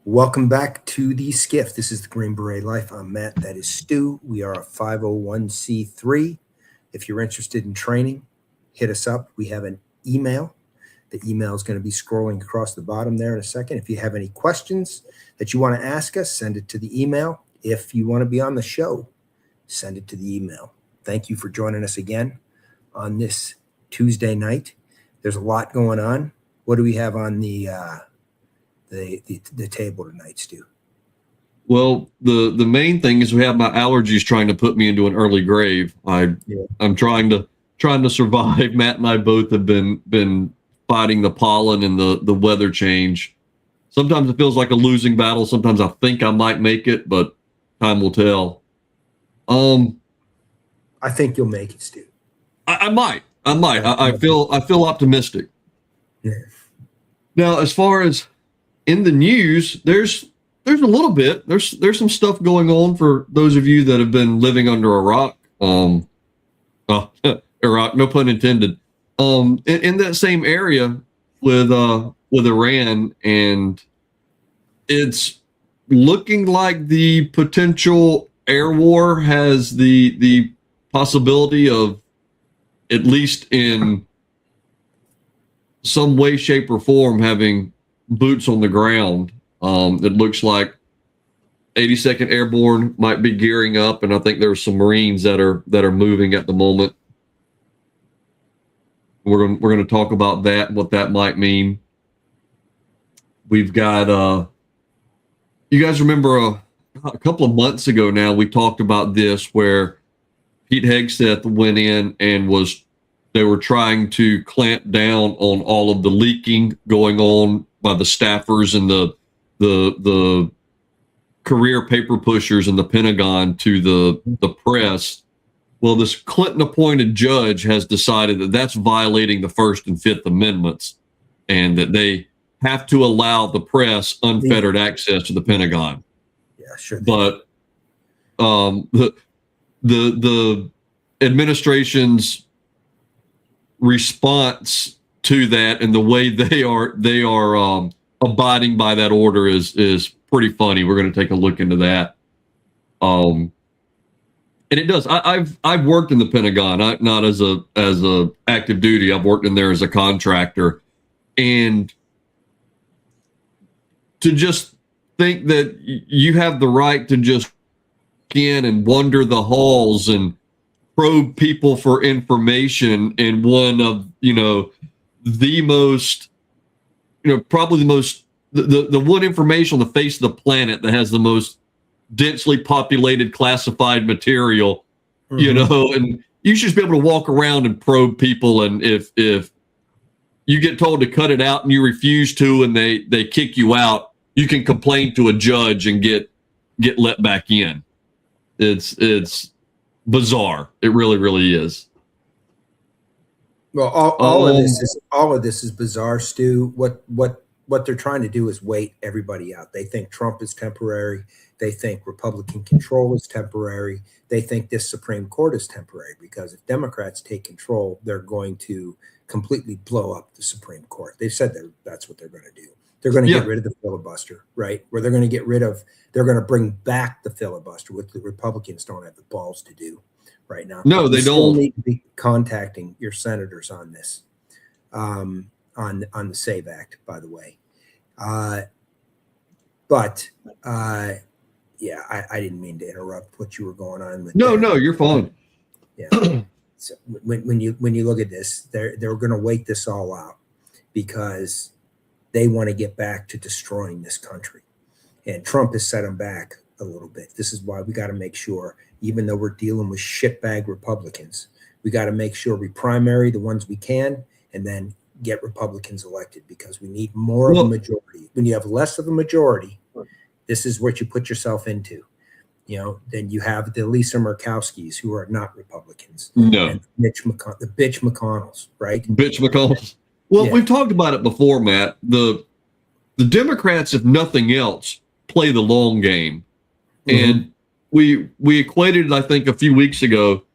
Welcome back to the SCIF. This is the Green Beret Life. I'm Matt. That is Stu. We are a 501c3. If you're interested in training, hit us up. We have an email. The email is going to be scrolling across the bottom there in a second. If you have any questions that you want to ask us, send it to the email. If you want to be on the show, send it to the email. Thank you for joining us again on this Tuesday night. There's a lot going on. What do we have on the table tonight, Stu? Well, the main thing is we have my allergies trying to put me into an early grave. I'm trying to survive. Matt and I both have been fighting the pollen and the weather change. Sometimes it feels like a losing battle. Sometimes I think I might make it, but time will tell. I think you'll make it, Stu. I might. I feel optimistic. Yeah. Now, as far as in the news, there's a little bit. There's some stuff going on for those of you that have been living under a rock. Iraq, no pun intended. In that same area with Iran, and it's looking like the potential air war has the possibility of, at least in some way, shape, or form, having boots on the ground. It looks like 82nd Airborne might be gearing up, and I think there's some Marines that are moving at the moment. We're going to talk about that and what that might mean. We've got you guys remember a couple of months ago now we talked about this, where Pete Hegseth went in and they were trying to clamp down on all of the leaking going on by the staffers and the career paper pushers in the Pentagon to the press. Well, this Clinton-appointed judge has decided that that's violating the First and Fifth Amendments, and that they have to allow the press unfettered access to the Pentagon. Yeah, sure. But the administration's response to that and the way they are abiding by that order is pretty funny. We're going to take a look into that. And it does. I've worked in the Pentagon, not as a active duty. I've worked in there as a contractor, and to just think that you have the right to just in and wander the halls and probe people for information in one of the most probably the most the one information on the face of the planet that has the most densely populated classified material, and you should just be able to walk around and probe people, and if you get told to cut it out and you refuse to and they kick you out, you can complain to a judge and get let back in. It's bizarre. It really is. Well, all of this is bizarre, Stu. What they're trying to do is wait everybody out. They think Trump is temporary. They think Republican control is temporary. They think this Supreme Court is temporary, because if Democrats take control, they're going to completely blow up the Supreme Court. They've said that's what they're going to do. They're going to get rid of the filibuster, right? Where they're going to bring back the filibuster, which the Republicans don't have the balls to do right now. No, they don't. Need to be contacting your senators on this, on the SAVE Act, by the way. I didn't mean to interrupt what you were going on with. No, you're fine. Yeah. So when you look at this, they're going to wait this all out, because they want to get back to destroying this country, and Trump has set them back a little bit. This is why we got to make sure, even though we're dealing with shitbag Republicans, we got to make sure we primary the ones we can, and then get Republicans elected, because we need more of a majority. When you have less of a majority, this is what you put yourself into. Then you have the Lisa Murkowskis, who are not Republicans. No. And the bitch McConnells, right? Bitch McConnells. Well, we've talked about it before, Matt. The Democrats, if nothing else, play the long game. And we equated it, I think, a few weeks ago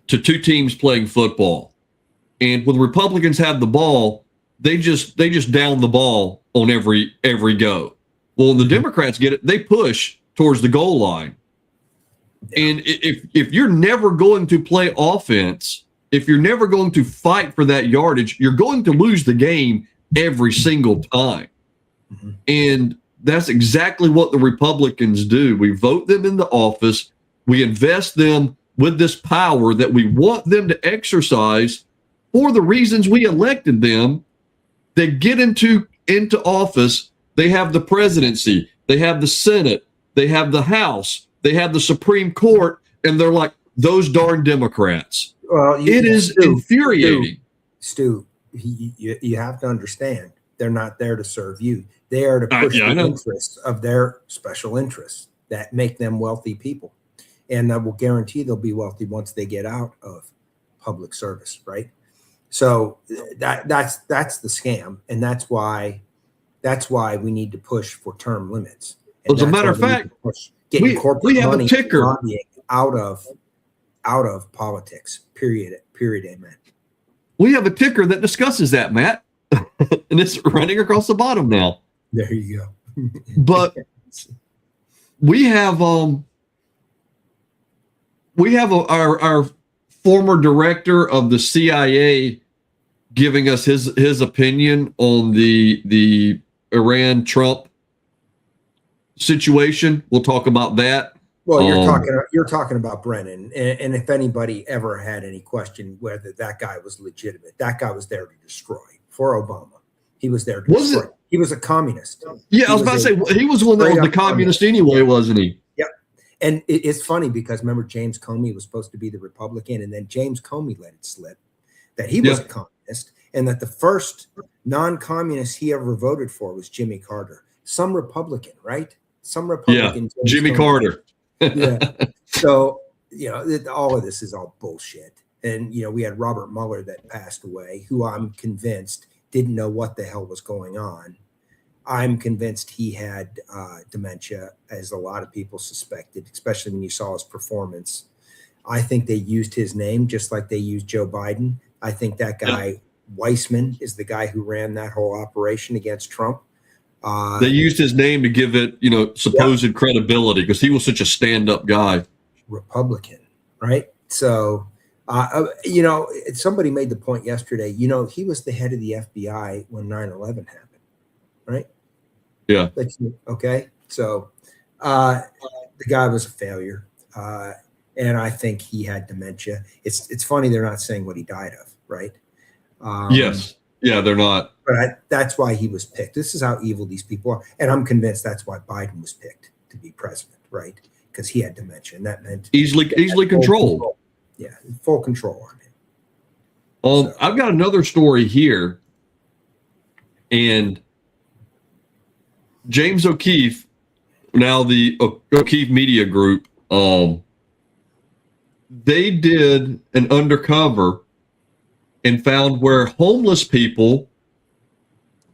to two teams playing football. And when the Republicans have the ball, they just down the ball on every go. Well, the Democrats get it. They push towards the goal line. And if you're never going to play offense, if you're never going to fight for that yardage, you're going to lose the game every single time. Mm-hmm. And that's exactly what the Republicans do. We vote them into office. We invest them with this power that we want them to exercise for the reasons we elected them. They get into office. They have the presidency. They have the Senate. They have the House. They have the Supreme Court. And they're like, those darn Democrats. Well, it is infuriating. Stu, you have to understand, they're not there to serve you. They are to push the interests of their special interests that make them wealthy people. And I will guarantee they'll be wealthy once they get out of public service, right? So that's the scam, and that's why we need to push for term limits. As a matter of fact, getting corporate have money a ticker out of politics. Period. Amen. We have a ticker that discusses that, Matt, and it's running across the bottom now. There you go. But we have our former director of the CIA giving us his opinion on the Iran-Trump situation. We'll talk about that. Well, you're talking about Brennan, and if anybody ever had any question whether that guy was legitimate, that guy was there to destroy for Obama. He was there to destroy. He was a communist. Yeah, I was about to say he was one that was the communist anyway, wasn't he? Yep. And it's funny because remember James Comey was supposed to be the Republican, and then James Comey let it slip that he was a communist, and that the first non-communist he ever voted for was Jimmy Carter, some Republican, right? Some Republican. Yeah, Jimmy Carter. Yeah. So, all of this is all bullshit. And, we had Robert Mueller that passed away, who I'm convinced didn't know what the hell was going on. I'm convinced he had dementia, as a lot of people suspected, especially when you saw his performance. I think they used his name just like they used Joe Biden. I think that guy, Weissman, is the guy who ran that whole operation against Trump. They used his name to give it, supposed credibility because he was such a stand-up guy. Republican, right? So, somebody made the point yesterday, he was the head of the FBI when 9/11 happened, right? Yeah. Okay. So, the guy was a failure. And I think he had dementia. It's funny they're not saying what he died of, right? Yes. Yeah, they're not. But that's why he was picked. This is how evil these people are. And I'm convinced that's why Biden was picked to be president, right? Because he had dementia. And that meant easily controlled. Control. Yeah, full control on him. So. I've got another story here. And James O'Keefe, now the O'Keefe Media Group, they did an undercover and found where homeless people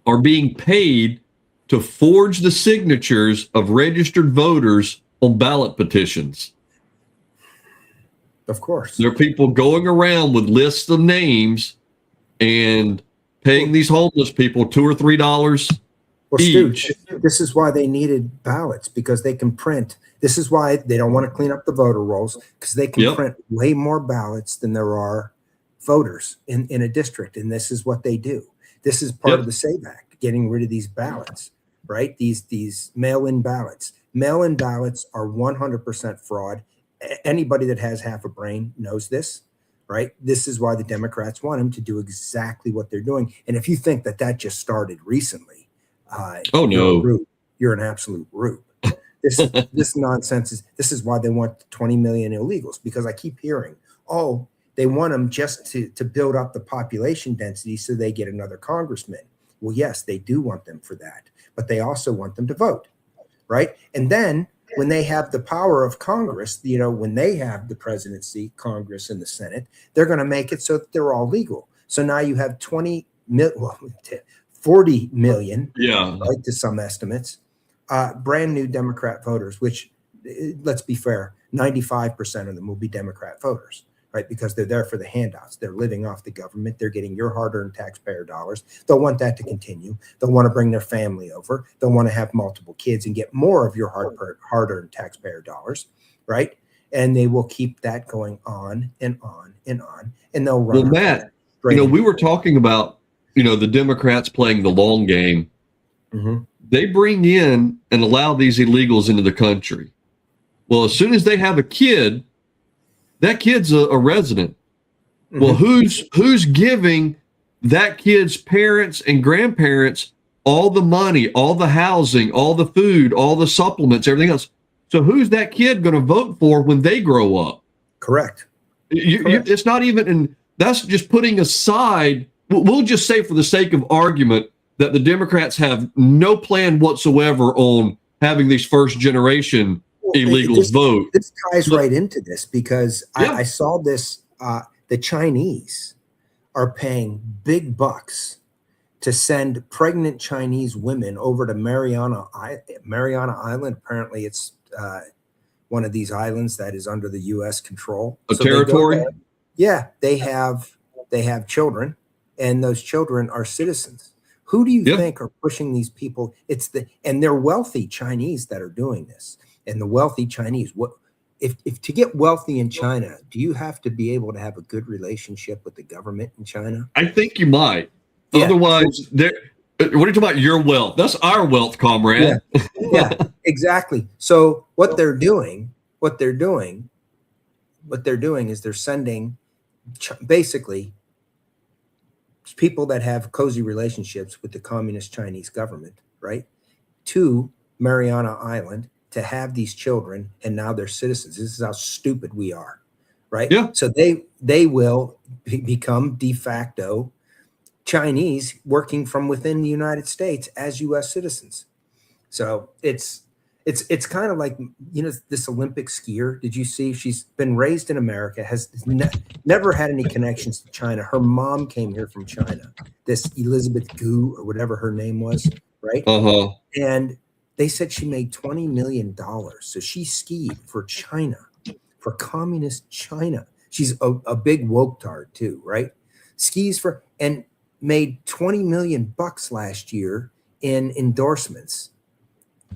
are being paid to forge the signatures of registered voters on ballot petitions. Of course. There are people going around with lists of names and paying these homeless people $2 or $3 each. Stu, this is why they needed ballots, because they can print. This is why they don't want to clean up the voter rolls, because they can print way more ballots than there are voters in a district, and this is what they do. This is part of the SAVE Act, getting rid of these ballots, right? These mail-in ballots. Mail-in ballots are 100% fraud. Anybody that has half a brain knows this, right? This is why the Democrats want them to do exactly what they're doing. And if you think that just started recently, you're an absolute rube. This nonsense this is why they want 20 million illegals, because I keep hearing, they want them just to build up the population density so they get another congressman. Well, yes, they do want them for that, but they also want them to vote, right? And then when they have the power of Congress, when they have the presidency, Congress, and the Senate, they're going to make it so that they're all legal. So now you have 40 million, right, to some estimates, brand new Democrat voters, which, let's be fair, 95% of them will be Democrat voters. right? Because they're there for the handouts. They're living off the government. They're getting your hard-earned taxpayer dollars. They'll want that to continue. They'll want to bring their family over. They'll want to have multiple kids and get more of your hard-earned taxpayer dollars, right? And they will keep that going on and on and on. And they'll run. Well, Matt, we were talking about, the Democrats playing the long game. Mm-hmm. They bring in and allow these illegals into the country. Well, as soon as they have a kid, that kid's a resident. Mm-hmm. Well, who's giving that kid's parents and grandparents all the money, all the housing, all the food, all the supplements, everything else? So who's that kid going to vote for when they grow up? Correct. It's not even, and that's just putting aside. We'll just say, for the sake of argument, that the Democrats have no plan whatsoever on having these first generation illegals vote. This ties right into this, because I saw this. The Chinese are paying big bucks to send pregnant Chinese women over to Mariana Island. Apparently, it's one of these islands that is under the U.S. control. A territory? They have children, and those children are citizens. Who do you think are pushing these people? And they're wealthy Chinese that are doing this. And the wealthy Chinese, if to get wealthy in China, do you have to be able to have a good relationship with the government in China? I think you might. Yeah. Otherwise, what are you talking about? Your wealth. That's our wealth, comrade. Yeah, exactly. So what they're doing is they're sending basically people that have cozy relationships with the communist Chinese government, right, to Mariana Island to have these children, and now they're citizens. This is how stupid we are, right? Yeah. So they will become de facto Chinese working from within the United States as U.S. citizens. So it's kind of like, this Olympic skier. Did you see? She's been raised in America, has never had any connections to China. Her mom came here from China. This Elizabeth Gu, or whatever her name was, right? Uh-huh. And they said she made $20 million. So she skied for China, for communist China. She's a big woke tard too, right? Skis for, and made $20 million last year in endorsements.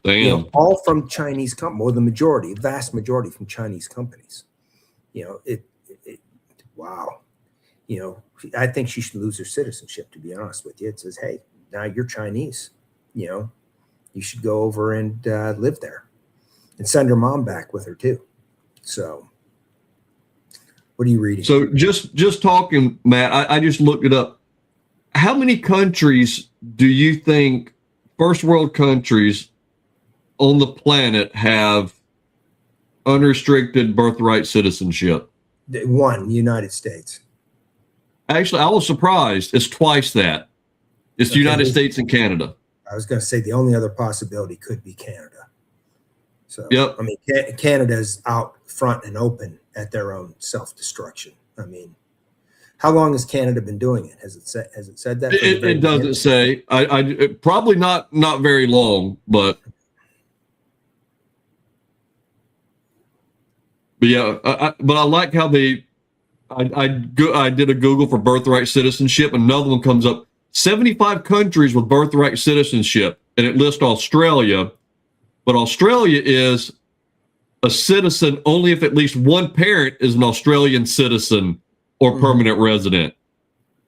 Damn. All from Chinese companies, or the vast majority from Chinese companies. Wow. I think she should lose her citizenship, to be honest with you. It says, hey, now you're Chinese. You should go over and live there, and send her mom back with her too. So what are you reading? So just talking, Matt, I just looked it up. How many countries do you think, first world countries on the planet, have unrestricted birthright citizenship? One, United States. Actually, I was surprised. It's twice that. It's the United States and Canada. I was going to say the only other possibility could be Canada. So, yep. I mean, Canada's out front and open at their own self-destruction. I mean, how long has Canada been doing it? Has it said that? It doesn't say. I probably not very long, but yeah. But I like how I did a Google for birthright citizenship, and another one comes up. 75 countries with birthright citizenship, and it lists Australia, but Australia is a citizen only if at least one parent is an Australian citizen or permanent resident.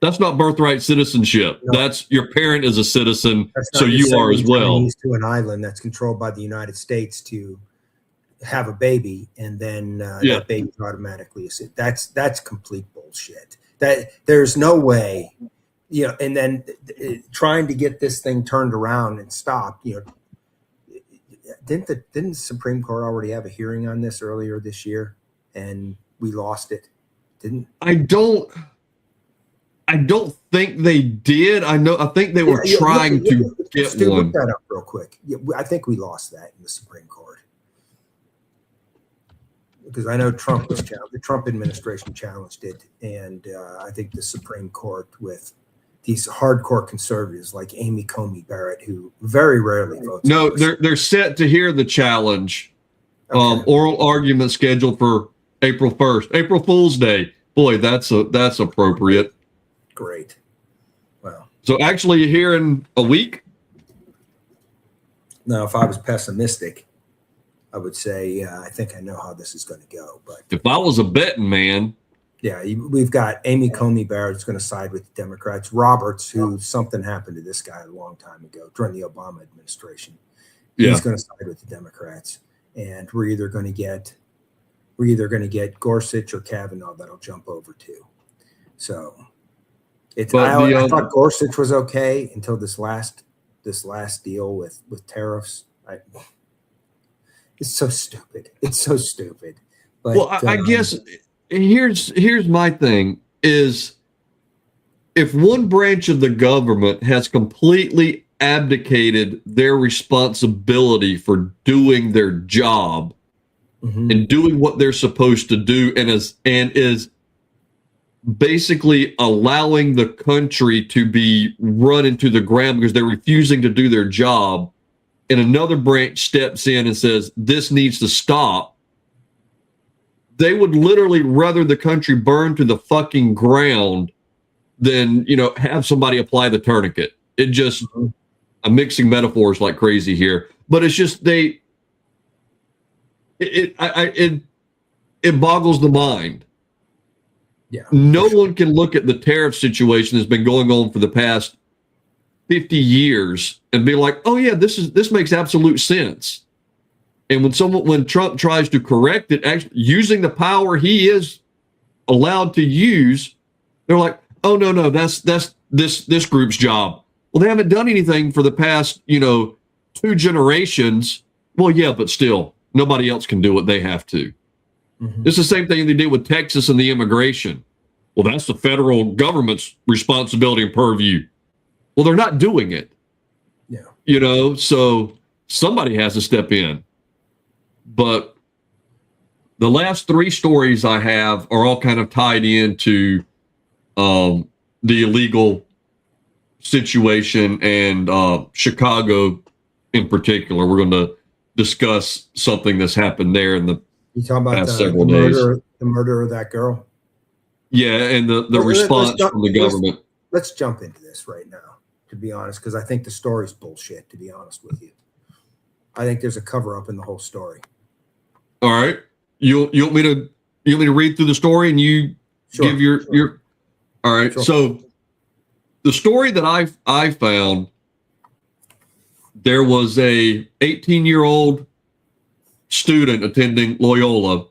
That's not birthright citizenship. No. That's your parent is a citizen, so you are as well. To an island that's controlled by the United States to have a baby, and then that baby automatically is. That's complete bullshit. That there's no way. And then trying to get this thing turned around and stopped. Didn't the Supreme Court already have a hearing on this earlier this year, and we lost it? Didn't? I don't think they did. I think they were trying to get one. Look that up real quick. Yeah, I think we lost that in the Supreme Court, because I know Trump was challenged. The Trump administration challenged it, and I think the Supreme Court, with these hardcore conservatives like Amy Coney Barrett, who very rarely votes. No, they're set to hear the challenge. Okay. Oral argument scheduled for April 1st, April Fool's Day. Boy, that's appropriate. Great. Well, So actually, here in a week. now if I was pessimistic, I would say I think I know how this is going to go. But If I was a betting man, yeah, we've got Amy Coney Barrett's going to side with the Democrats. Roberts, who something happened to this guy a long time ago during the Obama administration. He's going to side with the Democrats, and we're either going to get Gorsuch or Kavanaugh that'll jump over too. So it's I thought Gorsuch was okay until this last deal with tariffs. It's so stupid. It's so stupid. But, well, I guess here's my thing is, if one branch of the government has completely abdicated their responsibility for doing their job and doing what they're supposed to do, and is basically allowing the country to be run into the ground because they're refusing to do their job, and another branch steps in and says this needs to stop, they would literally rather the country burn to the fucking ground than, have somebody apply the tourniquet. It just, I'm mixing metaphors like crazy here, but it's just it boggles the mind. Yeah. No one can look at the tariff situation that's been going on for the past 50 years and be like, oh yeah, this makes absolute sense. And when Trump tries to correct it, actually using the power he is allowed to use, they're like, oh no, that's this group's job. Well, they haven't done anything for the past, 2 generations. Well, yeah, but still, nobody else can do what they have to. It's the same thing they did with Texas and the immigration. Well, that's the federal government's responsibility and purview. Well, they're not doing it. Yeah. So somebody has to step in. But the last 3 stories I have are all kind of tied into the illegal situation and Chicago in particular. We're going to discuss something that's happened there in the past several days. The murder of that girl? Yeah, and the response from the government. Let's jump into this right now, to be honest, because I think the story's bullshit, to be honest with you. I think there's a cover-up in the whole story. All right. You want me to read through the story and you give your all right. Sure. So the story that I found, there was a 18-year-old student attending Loyola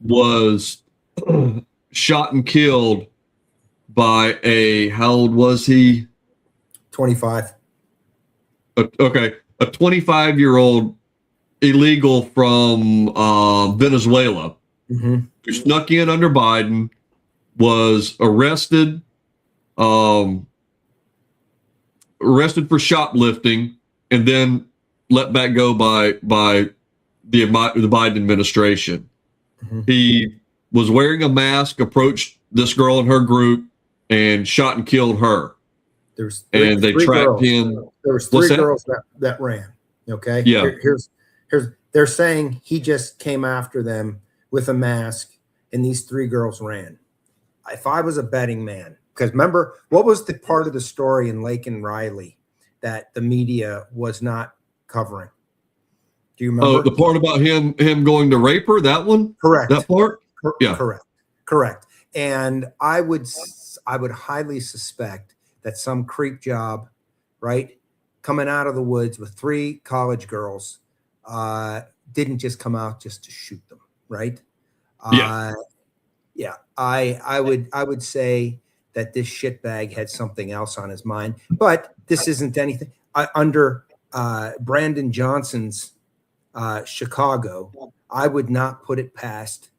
was shot and killed by how old was he? 25. Okay. A 25-year-old illegal from Venezuela who snuck in under Biden, was arrested for shoplifting, and then let back go by the Biden administration. He was wearing a mask, approached this girl in her group, and shot and killed her. They tracked him. There was 3 girls that ran. Okay. Yeah. Here's they're saying he just came after them with a mask, and these 3 girls ran. If I was a betting man, because remember, what was the part of the story in Lake and Riley that the media was not covering? Do you remember? Oh, the part about him going to rape her, that one? Correct. That part? Yeah. Correct. And I would highly suspect that some creep job, right, coming out of the woods with 3 college girls, didn't just come out just to shoot them, right? Yeah. I would say that this shitbag had something else on his mind, but this isn't anything. Under Brandon Johnson's Chicago, I would not put it past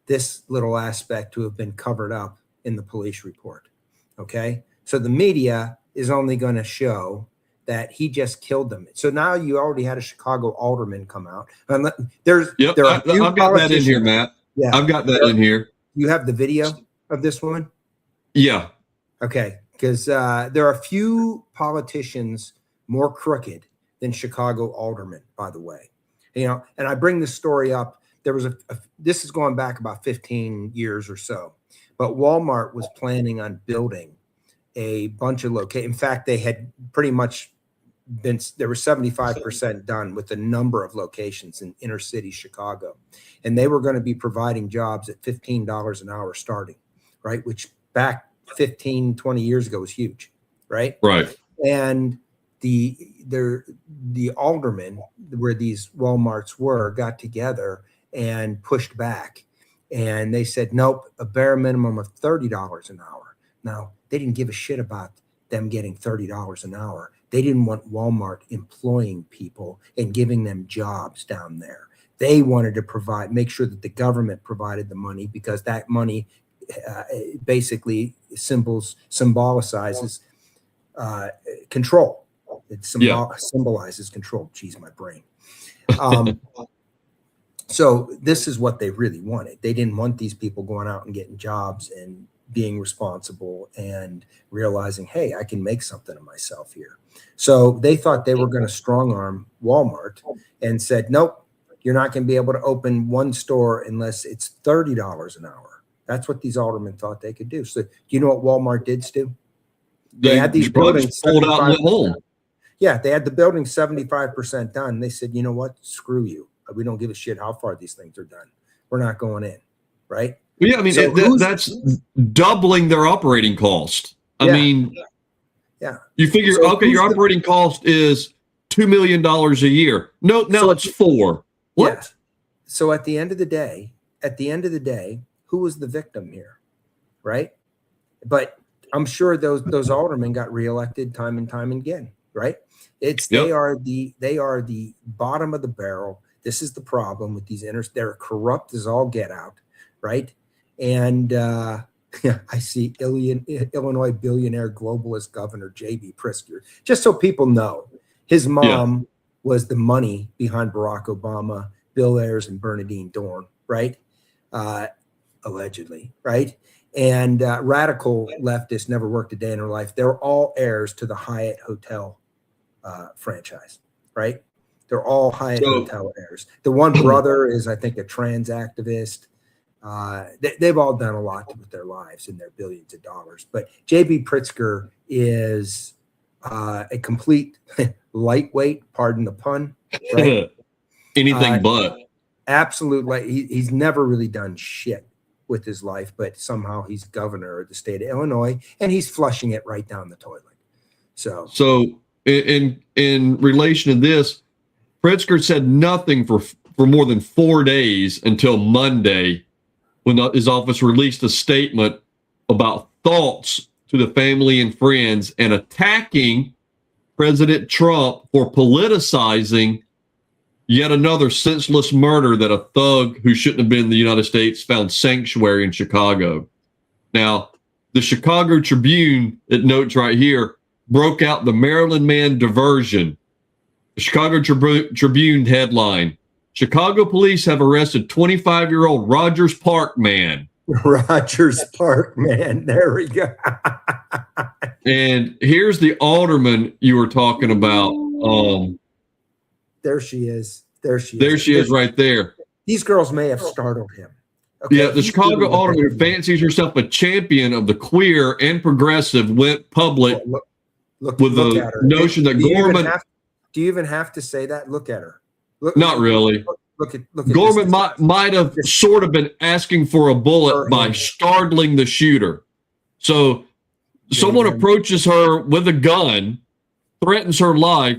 this little aspect to have been covered up in the police report. Okay, so the media is only going to show that he just killed them. So now you already had a Chicago alderman come out. And I've got that in here, Matt. Yeah, I've got that in here. You have the video of this woman? Yeah. Okay, because there are a few politicians more crooked than Chicago aldermen, by the way. And I bring this story up there was this is going back about 15 years or so, but Walmart was planning on building a bunch of locations. In fact, they had pretty much been, there were 75% done with a number of locations in inner city Chicago. And they were going to be providing jobs at $15 an hour starting, right? Which back 15, 20 years ago was huge, right? Right. And the aldermen where these Walmarts were got together and pushed back. And they said, nope, a bare minimum of $30 an hour. Now, they didn't give a shit about them getting $30 an hour. They didn't want Walmart employing people and giving them jobs down there. They wanted to make sure that the government provided the money, because that money basically symbolizes control. It symbolizes control. Geez, my brain. So this is what they really wanted. They didn't want these people going out and getting jobs and being responsible and realizing, hey, I can make something of myself here. So they thought they were going to strong arm Walmart and said, nope, you're not going to be able to open one store unless it's $30 an hour. That's what these aldermen thought they could do. So do you know what Walmart did, Stu? They had these buildings pulled out and went home. Yeah, they had the building 75% done. They said, you know what? Screw you. We don't give a shit how far these things are done. We're not going in, right? Yeah, I mean, so that's doubling their operating cost. I mean, you figure, so okay, your operating cost is $2 million a year. No, now it's $4 million. What? Yeah. So at the end of the day, who was the victim here, right? But I'm sure those aldermen got reelected time and time again, right? They are the bottom of the barrel. This is the problem with these they're corrupt as all get out, right? And I see Illinois billionaire globalist governor J.B. Pritzker. Just so people know, his mom was the money behind Barack Obama, Bill Ayers, and Bernadine Dorn, right? Allegedly, right? And radical leftists never worked a day in their life. They're all heirs to the Hyatt Hotel franchise, right? They're all Hyatt Hotel heirs. The one brother is, I think, a trans activist. They've all done a lot with their lives and their billions of dollars. But J.B. Pritzker is a complete lightweight, pardon the pun, right? Anything but. Absolutely. He's never really done shit with his life, but somehow he's governor of the state of Illinois, and he's flushing it right down the toilet. So in relation to this, Pritzker said nothing for more than 4 days until Monday, when his office released a statement about thoughts to the family and friends and attacking President Trump for politicizing yet another senseless murder that a thug who shouldn't have been in the United States found sanctuary in Chicago. Now, the Chicago Tribune, it notes right here, broke out the Maryland Man diversion. The Chicago Tribune headline: Chicago police have arrested 25-year-old Rogers Park man. Rogers Park man. There we go. And here's the alderman you were talking about. There she is. There she is right there. These girls may have startled him. Okay? Yeah, the Chicago alderman who fancies herself a champion of the queer and progressive went public with the notion that Gorman... Do you even have to say that? Look at her. Not really. Look at Gorman might have sort of been asking for a bullet by startling the shooter. So someone approaches her with a gun, threatens her life,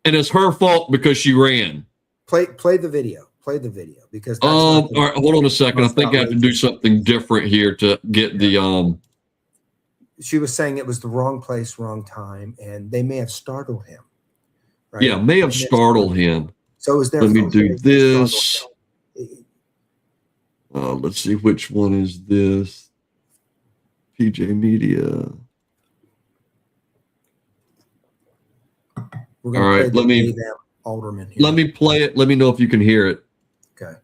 and it's her fault because she ran. Play the video. Play the video, because all right, hold on a second. I think I have to do something different here to get the She was saying it was the wrong place, wrong time, and they may have startled him. Right? Yeah, may have startled him. So is there? Let me do this. Let's see, which one is this? PJ Media. All right, let me play it. Let me know if you can hear it. Okay.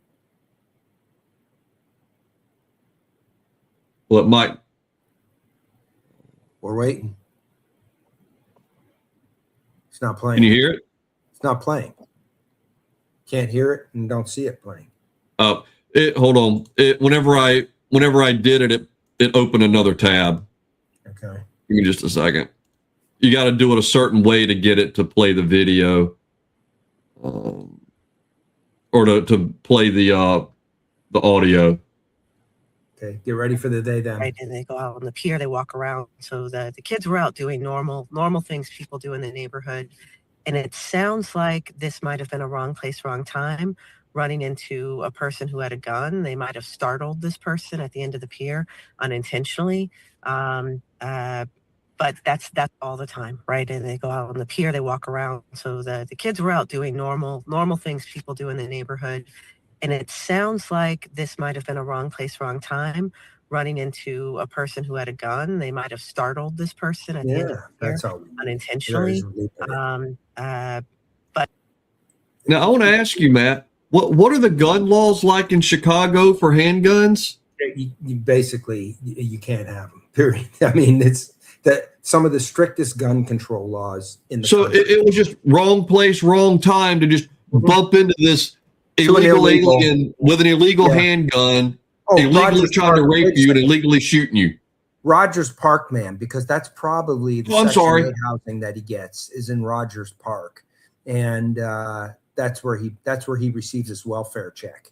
Well, it might. We're waiting. It's not playing. Can you hear it? It's not playing. Can't hear it and don't see it playing. Hold on. Whenever I did it, it opened another tab. Okay. Give me just a second. You got to do it a certain way to get it to play the video, or to play the audio. Okay, get ready for the day then. Right, and they go out on the pier, they walk around. So the kids were out doing normal things people do in the neighborhood. And it sounds like this might have been a wrong place, wrong time, running into a person who had a gun. They might have startled this person at the end of the pier unintentionally. But that's all the time, right? And they go out on the pier, they walk around. So the kids were out doing normal things people do in the neighborhood. And it sounds like this might have been a wrong place, wrong time, running into a person who had a gun. They might have startled this person at the end of the pier unintentionally. But now I want to ask you, Matt, what are the gun laws like in Chicago for handguns? You basically you can't have them. Period. I mean, it's that some of the strictest gun control laws in the so country. It was just wrong place, wrong time to just bump into this illegal alien with an illegal handgun, illegally trying to rape you and illegally shooting you. Rogers Park, man, because that's probably the Section 8 housing that he gets is in Rogers Park, and that's where he receives his welfare check,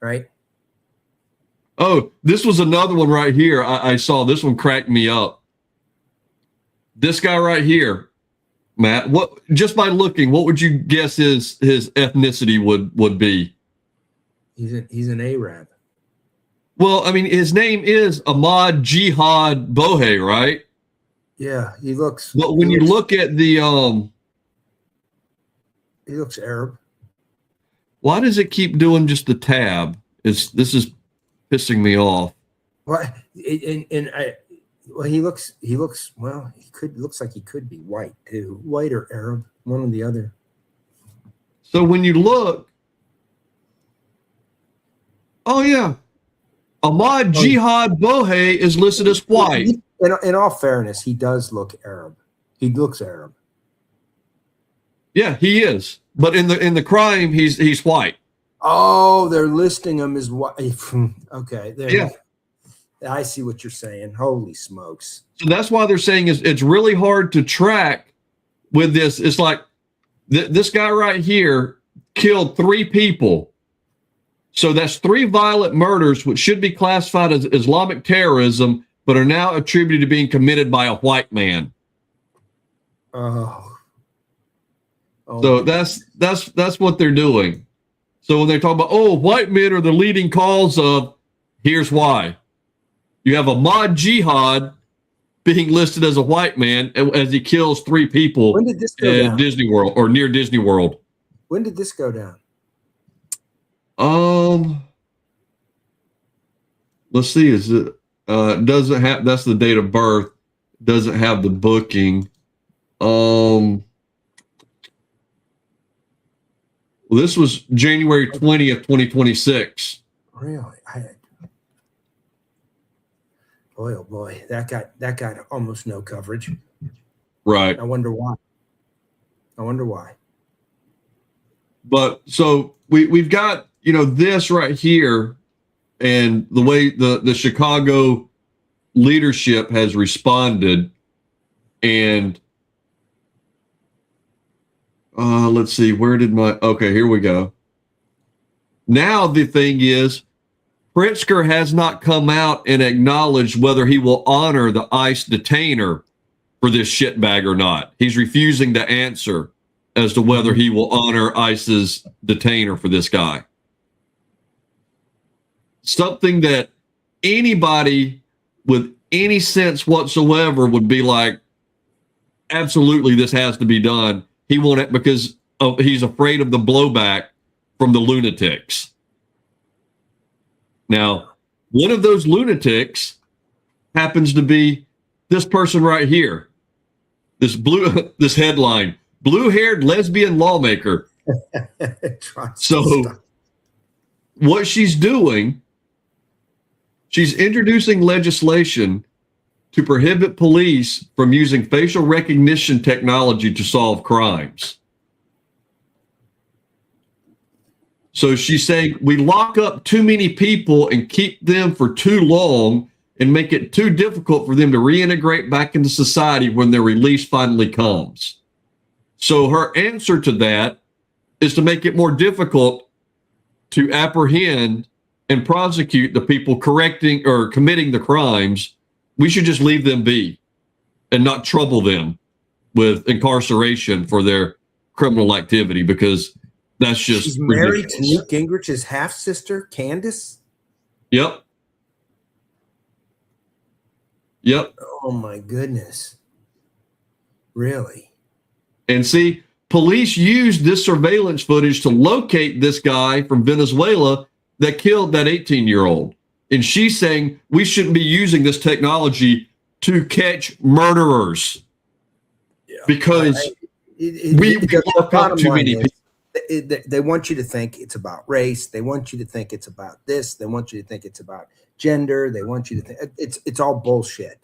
right? Oh, this was another one right here. I saw this one cracked me up. This guy right here, Matt, what, just by looking, what would you guess his ethnicity would be? He's an Arab. Well, I mean, his name is Ahmad Jihad Bohe, right? Yeah, he looks. But when you look at the he looks Arab. Why does it keep doing just the tab? This is pissing me off. What? Well, he looks well. Looks like he could be white too, white or Arab, one or the other. So when you look, oh yeah, Ahmad Jihad Bohe is listed as white. In all fairness, he does look Arab. He looks Arab. Yeah, he is. But in the crime, he's white. Oh, they're listing him as white. Okay, there. Yeah. I see what you're saying. Holy smokes. So that's why they're saying it's really hard to track with this. It's like this guy right here killed 3 people. So that's 3 violent murders, which should be classified as Islamic terrorism, but are now attributed to being committed by a white man. Oh. So that's what they're doing. So when they talk about, white men are the leading cause of, here's why. You have Ahmad Jihad being listed as a white man as he kills 3 people when did this go down? Disney World or near Disney World. When did this go down? Let's see. Is it doesn't have, that's the date of birth. Doesn't have the booking. Well, this was January 20th, 2026. Really? Boy, oh boy, that got almost no coverage. Right. I wonder why. But so we've got, this right here, and the way the Chicago leadership has responded, and let's see, here we go. Now the thing is, Pritzker has not come out and acknowledged whether he will honor the ICE detainer for this shitbag or not. He's refusing to answer as to whether he will honor ICE's detainer for this guy. Something that anybody with any sense whatsoever would be like, absolutely, this has to be done. He won't, because he's afraid of the blowback from the lunatics. Now, one of those lunatics happens to be this person right here. This headline, blue-haired lesbian lawmaker. So what she's doing, she's introducing legislation to prohibit police from using facial recognition technology to solve crimes. So she's saying we lock up too many people and keep them for too long and make it too difficult for them to reintegrate back into society when their release finally comes. So her answer to that is to make it more difficult to apprehend and prosecute the people correcting or committing the crimes. We should just leave them be and not trouble them with incarceration for their criminal activity, because that's just She's married to ridiculous. Newt Gingrich's half sister, Candace. Yep. Yep. Oh my goodness. Really? And see, police used this surveillance footage to locate this guy from Venezuela that killed that 18-year-old. And she's saying we shouldn't be using this technology to catch murderers because we lock up too many people. They want you to think it's about race. They want you to think it's about this. They want you to think it's about gender. They want you to think it's all bullshit.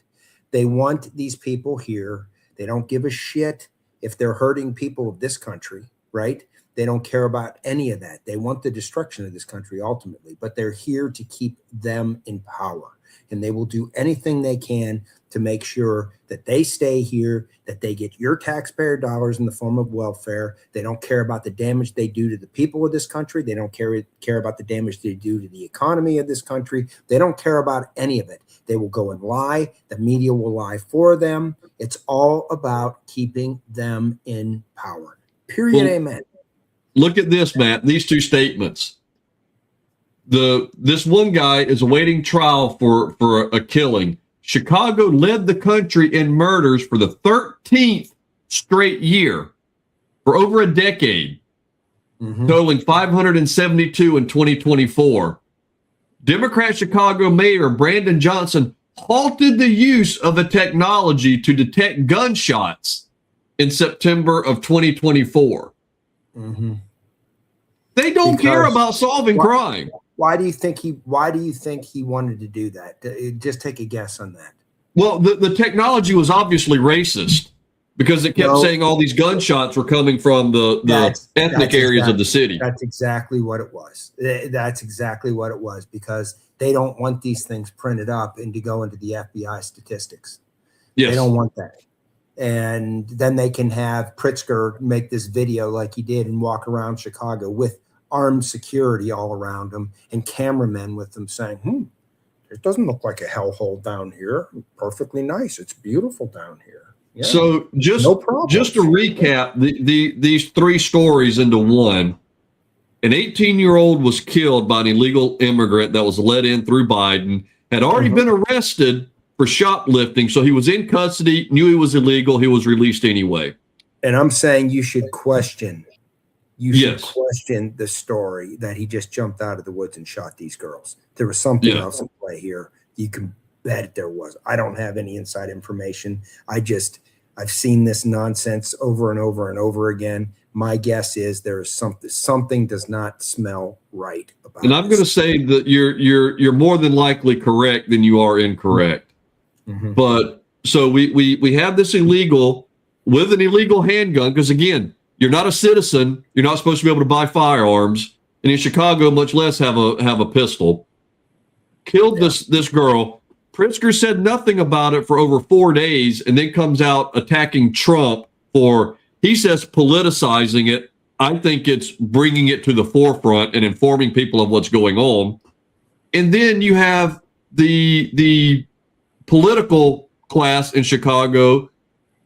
They want these people here. They don't give a shit if they're hurting people of this country, right? They don't care about any of that. They want the destruction of this country ultimately, but they're here to keep them in power. And they will do anything they can to make sure that they stay here, that they get your taxpayer dollars in the form of welfare. They don't care about the damage they do to the people of this country. They don't care about the damage they do to the economy of this country. They don't care about any of it. They will go and lie. The media will lie for them. It's all about keeping them in power. Period. Well, amen. Look at this, Matt. These two statements. This one guy is awaiting trial for a killing. Chicago led the country in murders for the 13th straight year for over a decade, totaling 572 in 2024. Democrat Chicago Mayor Brandon Johnson halted the use of a technology to detect gunshots in September of 2024. They don't care about solving crime. Why do you think he wanted to do that? Just take a guess on that. Well, the technology was obviously racist because it kept saying all these gunshots were coming from the ethnic areas of the city. That's exactly what it was. That's exactly what it was, because they don't want these things printed up and to go into the FBI statistics. Yes. They don't want that. And then they can have Pritzker make this video like he did and walk around Chicago with armed security all around him and cameramen with them saying, it doesn't look like a hellhole down here. Perfectly nice. It's beautiful down here. Yeah. So just to recap these three stories into one, an 18-year-old was killed by an illegal immigrant that was let in through Biden, had already been arrested for shoplifting. So he was in custody, knew he was illegal. He was released anyway. And I'm saying you should question. You should question the story that he just jumped out of the woods and shot these girls. There was something else in play here. You can bet there was. I don't have any inside information. I've seen this nonsense over and over and over again. My guess is there is something does not smell right about it. And I'm going to say that you're more than likely correct than you are incorrect. But so we have this illegal with an illegal handgun, because again, you're not a citizen. You're not supposed to be able to buy firearms, and in Chicago, much less have a pistol. Killed this girl. Pritzker said nothing about it for over 4 days, and then comes out attacking Trump for, he says, politicizing it. I think it's bringing it to the forefront and informing people of what's going on. And then you have the political class in Chicago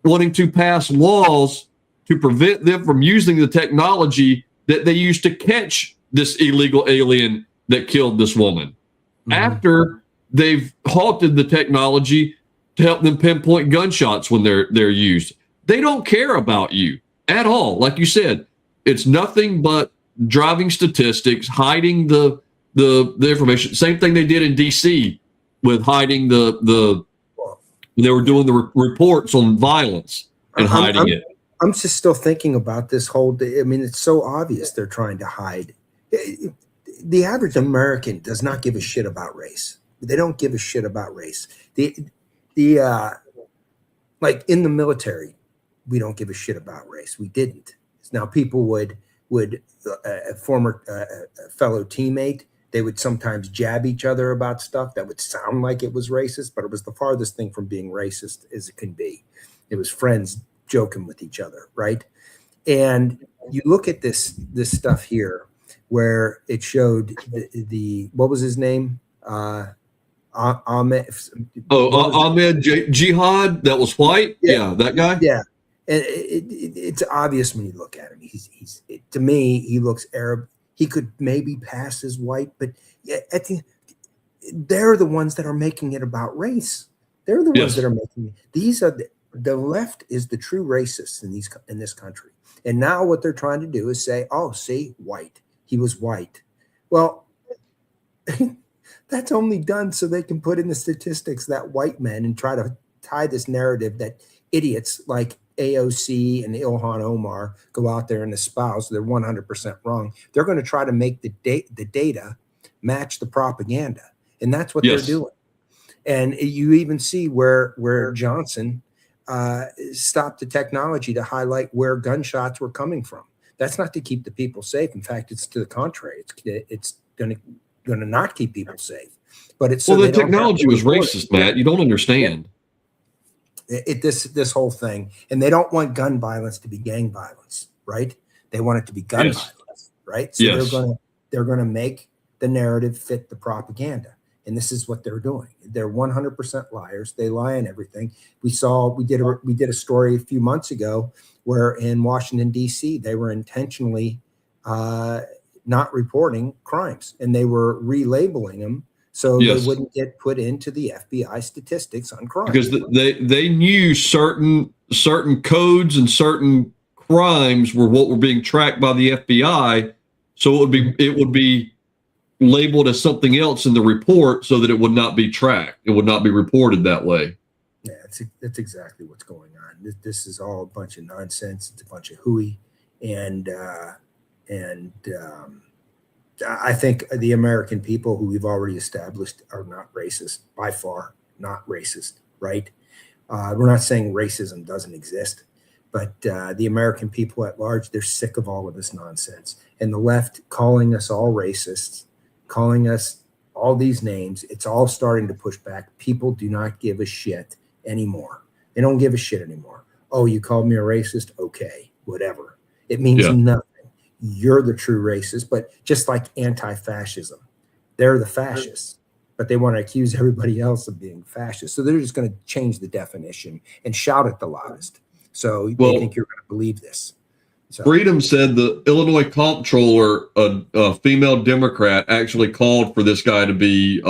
wanting to pass laws to prevent them from using the technology that they used to catch this illegal alien that killed this woman. After they've halted the technology to help them pinpoint gunshots when they're used. They don't care about you at all. Like you said, it's nothing but driving statistics, hiding the information. Same thing they did in DC with hiding they were doing the reports on violence and hiding it. I'm just still thinking about this whole day. I mean, it's so obvious they're trying to hide. The average American does not give a shit about race. They don't give a shit about race. Like in the military, we don't give a shit about race. We didn't. Now people would would a former fellow teammate, they would sometimes jab each other about stuff that would sound like it was racist, but it was the farthest thing from being racist as it can be. It was friends joking with each other, right? And you look at this stuff here where it showed the what was his name? Ahmed. Ahmed Jihad, that was white. Yeah, that guy. Yeah, and it's obvious when you look at him. He's to me, he looks Arab. He could maybe pass as white, but I think they're the ones that are making it about race. They're the ones that are making it. These are the left is the true racists in this country. And now what they're trying to do is say, oh, see, white. He was white. Well, that's only done so they can put in the statistics that white men and try to tie this narrative that idiots like AOC and Ilhan Omar go out there and espouse. They're 100% wrong. They're going to try to make the data match the propaganda. And that's what they're doing. And you even see where Johnson stopped the technology to highlight where gunshots were coming from. That's not to keep the people safe. In fact, it's to the contrary. It's going to not keep people safe. But it's the technology was racist, Matt. You don't understand. This whole thing, and they don't want gun violence to be gang violence, right? They want it to be gun violence, right? So they're going to make the narrative fit the propaganda. And this is what they're doing. They're 100% liars. They lie on everything. We did a story a few months ago where in Washington, D.C., they were intentionally not reporting crimes, and they were relabeling them so they wouldn't get put into the FBI statistics on crime. Because they knew certain codes and certain crimes were what were being tracked by the FBI, so it would be labeled as something else in the report so that it would not be tracked. It would not be reported that way. Yeah, that's exactly what's going on. This is all a bunch of nonsense. It's a bunch of hooey, and I think the American people who we've already established are not racist, by far not racist, right? We're not saying racism doesn't exist, but the American people at large, they're sick of all of this nonsense. And the left calling us all racists, calling us all these names, it's all starting to push back. People do not give a shit anymore. They don't give a shit anymore. Oh, you called me a racist? Okay, whatever. It means nothing. You're the true racist, but just like anti-fascism, they're the fascists, but they want to accuse everybody else of being fascist. So they're just going to change the definition and shout it the loudest. So they think you're going to believe this. So. Freedom said the Illinois comptroller, a female Democrat, actually called for this guy to be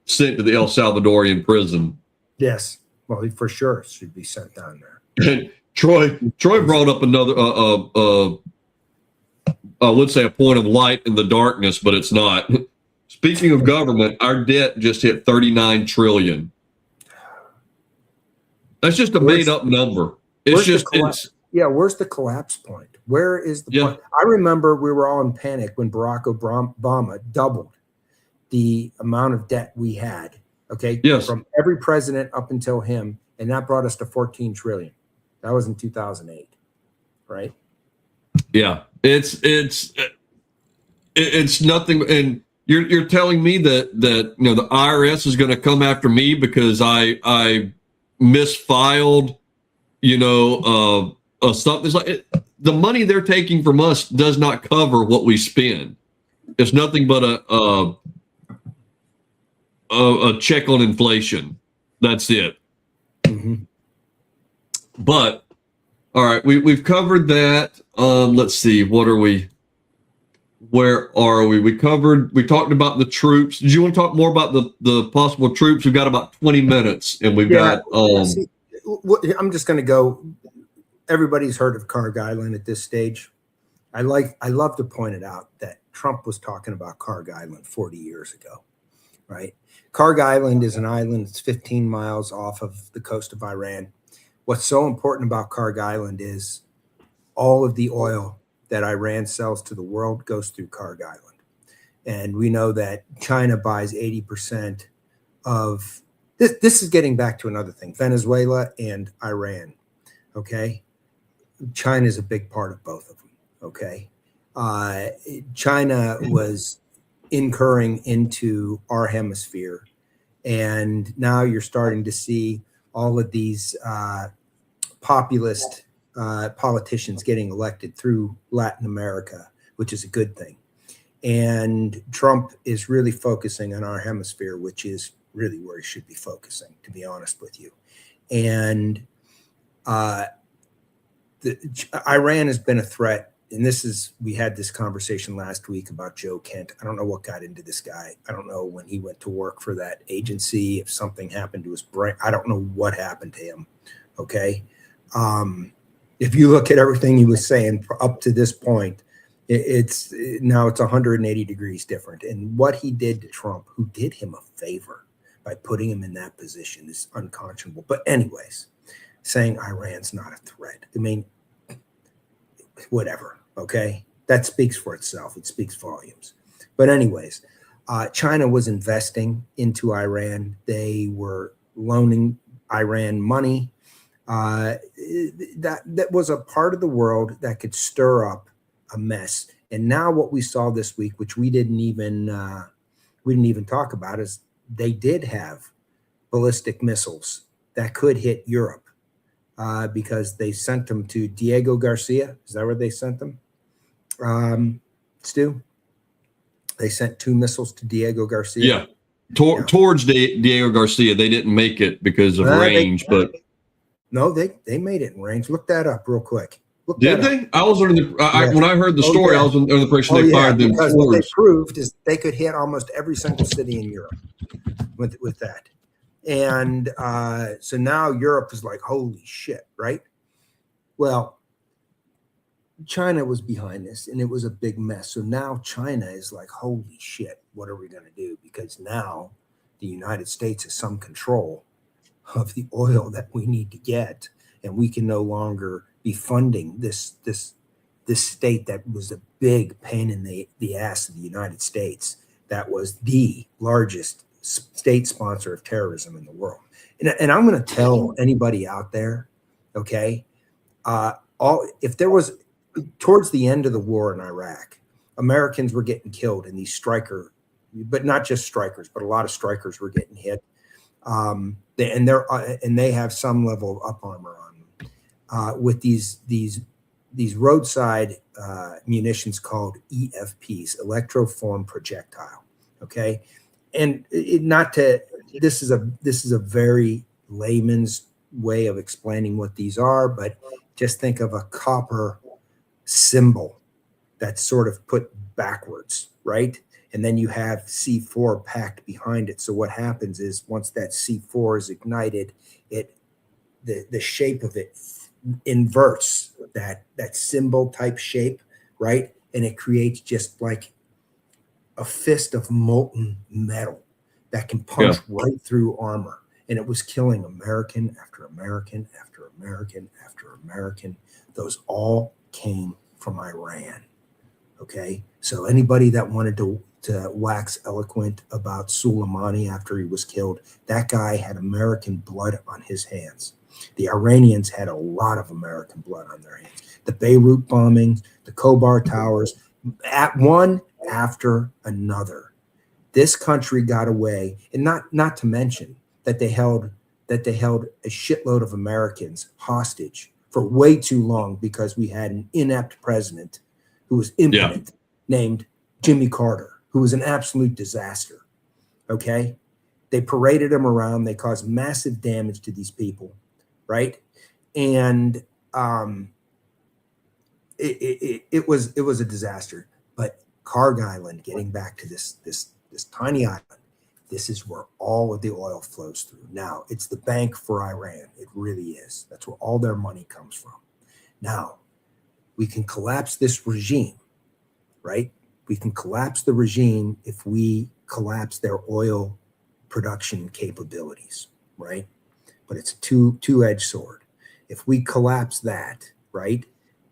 sent to the El Salvadorian prison. Yes, well, he for sure should be sent down there. And Troy brought up another, let's say, a point of light in the darkness, but it's not. Speaking of government, our debt just hit $39 trillion. That's just a made-up number. Where's the collapse point? Where is the point? I remember we were all in panic when Barack Obama doubled the amount of debt we had, from every president up until him, and that brought us to 14 trillion. That was in 2008, right? Yeah. It's nothing. And you're telling me that the IRS is going to come after me because I misfiled, something. It's like the money they're taking from us does not cover what we spend. It's nothing but a check on inflation. That's it. Mm-hmm. But all right, we've covered that. Let's see, where are we? We talked about the troops. Did you want to talk more about the possible troops? We've got about 20 minutes and we've got I'm just going to go. Everybody's heard of Carg Island at this stage. I love to point it out that Trump was talking about Carg Island 40 years ago, right? Carg Island is an island that's 15 miles off of the coast of Iran. What's so important about Carg Island is all of the oil that Iran sells to the world goes through Carg Island. And we know that China buys 80% of this. This is getting back to another thing, Venezuela and Iran. Okay. China is a big part of both of them. Okay. China was incurring into our hemisphere. And now you're starting to see all of these populist politicians getting elected through Latin America, which is a good thing. And Trump is really focusing on our hemisphere, which is really where he should be focusing, to be honest with you. And Iran has been a threat. And we had this conversation last week about Joe Kent. I don't know what got into this guy. I don't know when he went to work for that agency, if something happened to his brain. I don't know what happened to him. Okay. If you look at everything he was saying up to this point, it's 180 degrees different. And what he did to Trump, who did him a favor by putting him in that position, is unconscionable. But anyways, saying Iran's not a threat. I mean, whatever. Okay. That speaks for itself. It speaks volumes. But anyways, China was investing into Iran. They were loaning Iran money. That was a part of the world that could stir up a mess. And now what we saw this week, which we didn't even talk about, is they did have ballistic missiles that could hit Europe because they sent them to Diego Garcia. Is that where they sent them? Stu? They sent 2 missiles to Diego Garcia. Yeah. Towards Diego Garcia. They didn't make it because of range, but no, they made it in range. Look that up real quick. Did they? I was under the when I heard the story, I was under the impression they fired them. Because what they proved is they could hit almost every single city in Europe with that. And so now Europe is like, holy shit, right? Well, China was behind this, and it was a big mess. So now China is like, holy shit, what are we going to do? Because now the United States has some control of the oil that we need to get, and we can no longer be funding this state that was a big pain in the ass of the United States. That was the largest state sponsor of terrorism in the world. And I'm going to tell anybody out there, okay, if there was, towards the end of the war in Iraq, Americans were getting killed in these but not just strikers, but a lot of strikers were getting hit. And they have some level of up armor on them with these roadside munitions called EFPs, electroform projectile. Okay, and this is a very layman's way of explaining what these are, but just think of a copper symbol that's sort of put backwards, right? And then you have C4 packed behind it. So what happens is once that C4 is ignited, the shape of it inverts that symbol type shape, right? And it creates just like a fist of molten metal that can punch right through armor. And it was killing American after American after American after American. Those all came from Iran. Okay, so anybody that wanted to wax eloquent about Soleimani after he was killed, that guy had American blood on his hands. The Iranians had a lot of American blood on their hands. The Beirut bombings, the Khobar towers, at one after another. This country got away, and not to mention that they held a shitload of Americans hostage for way too long because we had an inept president who was impotent named Jimmy Carter, who was an absolute disaster. Okay, they paraded him around. They caused massive damage to these people, right? And it was a disaster. But Karg Island, getting back to this tiny island, this is where all of the oil flows through. Now, it's the bank for Iran. It really is. That's where all their money comes from. Now, we can collapse this regime, right? We can collapse the regime if we collapse their oil production capabilities, right? But it's a two-edged sword. If we collapse that, right,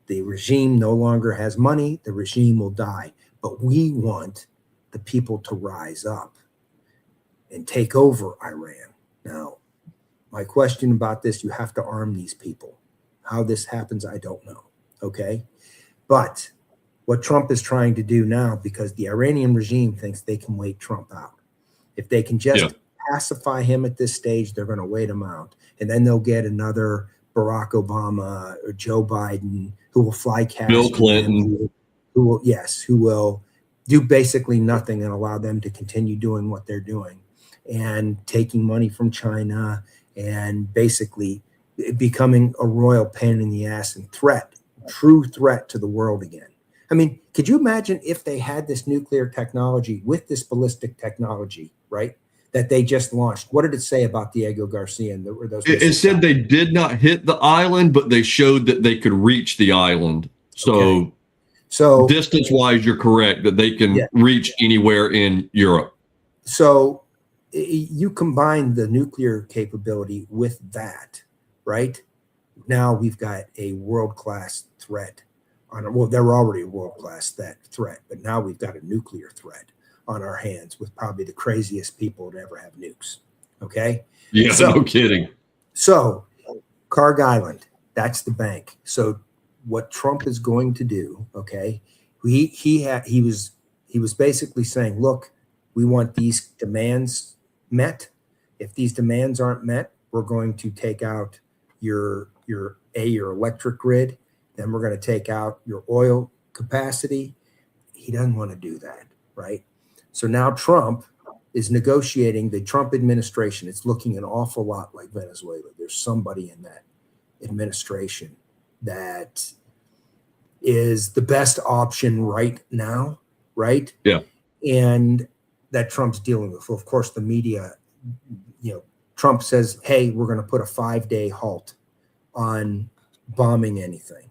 the regime no longer has money, the regime will die. But we want the people to rise up and take over Iran. Now, my question about this, you have to arm these people. How this happens, I don't know, okay? But what Trump is trying to do now, because the Iranian regime thinks they can wait Trump out. If they can just pacify him at this stage, they're going to wait him out. And then they'll get another Barack Obama or Joe Biden who will fly cash. Bill Clinton. Who will do basically nothing and allow them to continue doing what they're doing and taking money from China and basically becoming a royal pain in the ass and true threat to the world again. I mean, could you imagine if they had this nuclear technology with this ballistic technology, right, that they just launched? What did it say about Diego Garcia and those? It said they did not hit the island, but they showed that they could reach the island. So distance-wise, you're correct that they can reach anywhere in Europe. So you combine the nuclear capability with that, right? Now we've got a world-class threat. Well, they're already a world-class threat, but now we've got a nuclear threat on our hands with probably the craziest people to ever have nukes. Okay? Yeah, no kidding. So Carg Island, that's the bank. So what Trump is going to do, okay, he was basically saying, look, we want these demands met. If these demands aren't met, we're going to take out your electric grid. Then we're going to take out your oil capacity. He doesn't want to do that, right? So now Trump is negotiating. The Trump administration, it's looking an awful lot like Venezuela. There's somebody in that administration that is the best option right now, right? Yeah. And that Trump's dealing with. Well, of course, the media, Trump says, hey, we're going to put a 5-day halt on bombing anything,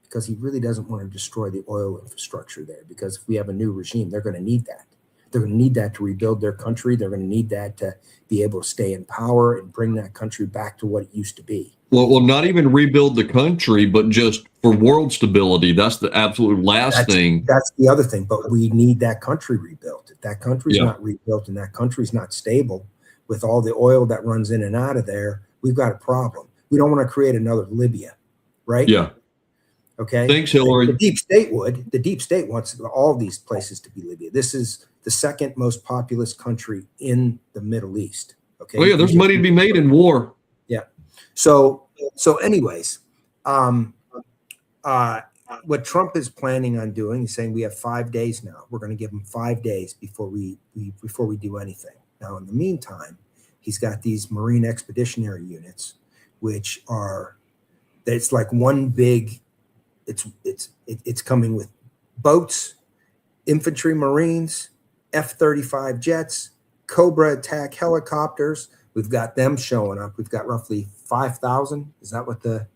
because he really doesn't want to destroy the oil infrastructure there, because if we have a new regime, they're going to need that. They're going to need that to rebuild their country. They're going to need that to be able to stay in power and bring that country back to what it used to be. Well, not even rebuild the country, but just for world stability. That's the absolute last thing. That's the other thing. But we need that country rebuilt. If that country's not rebuilt and that country's not stable, with all the oil that runs in and out of there, we've got a problem. We don't want to create another Libya, right? Yeah. Okay. Thanks, Hillary. The deep state would. The deep state wants all these places to be Libya. This is the second most populous country in the Middle East. Okay. Oh yeah, there's money to be made in war. Yeah. So anyways, what Trump is planning on doing is saying we have 5 days now. We're going to give him 5 days before we do anything. Now, in the meantime, he's got these Marine Expeditionary Units, which it's like one big. It's coming with boats, infantry, Marines, F-35 jets, Cobra attack helicopters. We've got them showing up. We've got roughly 5,000. Is that what the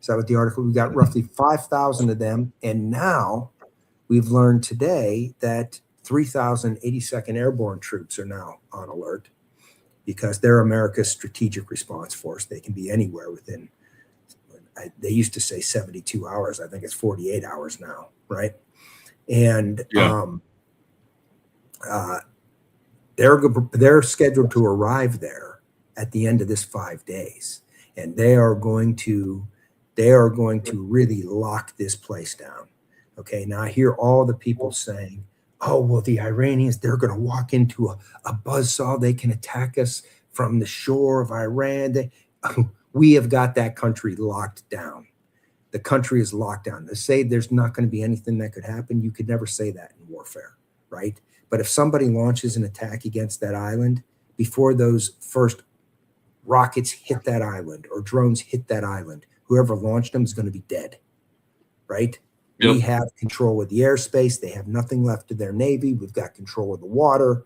article? We've got roughly 5,000 of them. And now we've learned today that 3,000 82nd Airborne troops are now on alert, because they're America's strategic response force. They can be anywhere within, they used to say 72 hours. I think it's 48 hours now, right? And they're scheduled to arrive there at the end of this 5 days, and they are going to really lock this place down. Okay, now I hear all the people saying, oh, well, the Iranians, they're going to walk into a buzzsaw. They can attack us from the shore of Iran. We have got that country locked down. The country is locked down. To say there's not going to be anything that could happen, you could never say that in warfare, right? But if somebody launches an attack against that island, before those first rockets hit that island or drones hit that island, whoever launched them is going to be dead, right? Yep. We have control of the airspace. They have nothing left of their Navy. We've got control of the water,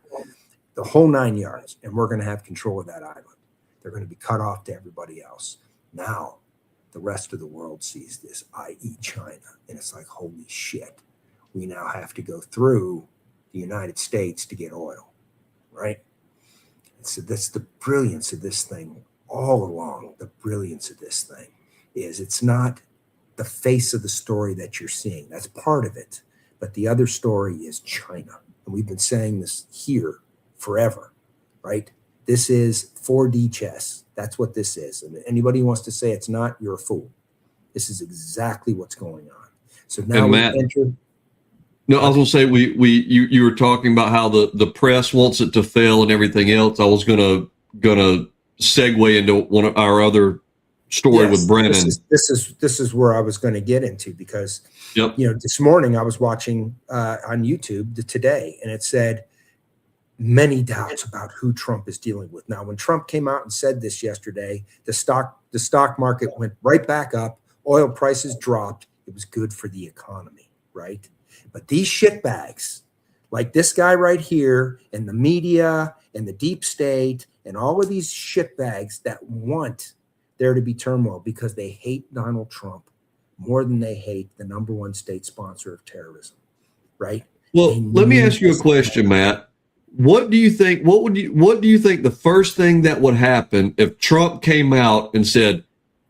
the whole 9 yards, and we're going to have control of that island. They're going to be cut off to everybody else. Now, the rest of the world sees this, i.e. China, and it's like, holy shit, we now have to go through the United States to get oil, right? And so that's the brilliance of this thing all along. The brilliance of this thing is it's not the face of the story that you're seeing. That's part of it. But the other story is China. And we've been saying this here forever, right? This is 4D chess. That's what this is. And anybody who wants to say it's not, you're a fool. This is exactly what's going on. So now we enter. No, I was gonna say you were talking about how the press wants it to fail and everything else. I was gonna segue into one of our other story with Brennan. This is where I was going to get into, because this morning I was watching on YouTube today, and it said many doubts about who Trump is dealing with. Now, when Trump came out and said this yesterday, the stock market went right back up, oil prices dropped. It was good for the economy, right? But these shitbags, like this guy right here, and the media and the deep state and all of these shitbags that want there to be turmoil because they hate Donald Trump more than they hate the #1 state sponsor of terrorism, right? Well, let me ask you a question, Matt. What do you think? What do you think the first thing that would happen if Trump came out and said,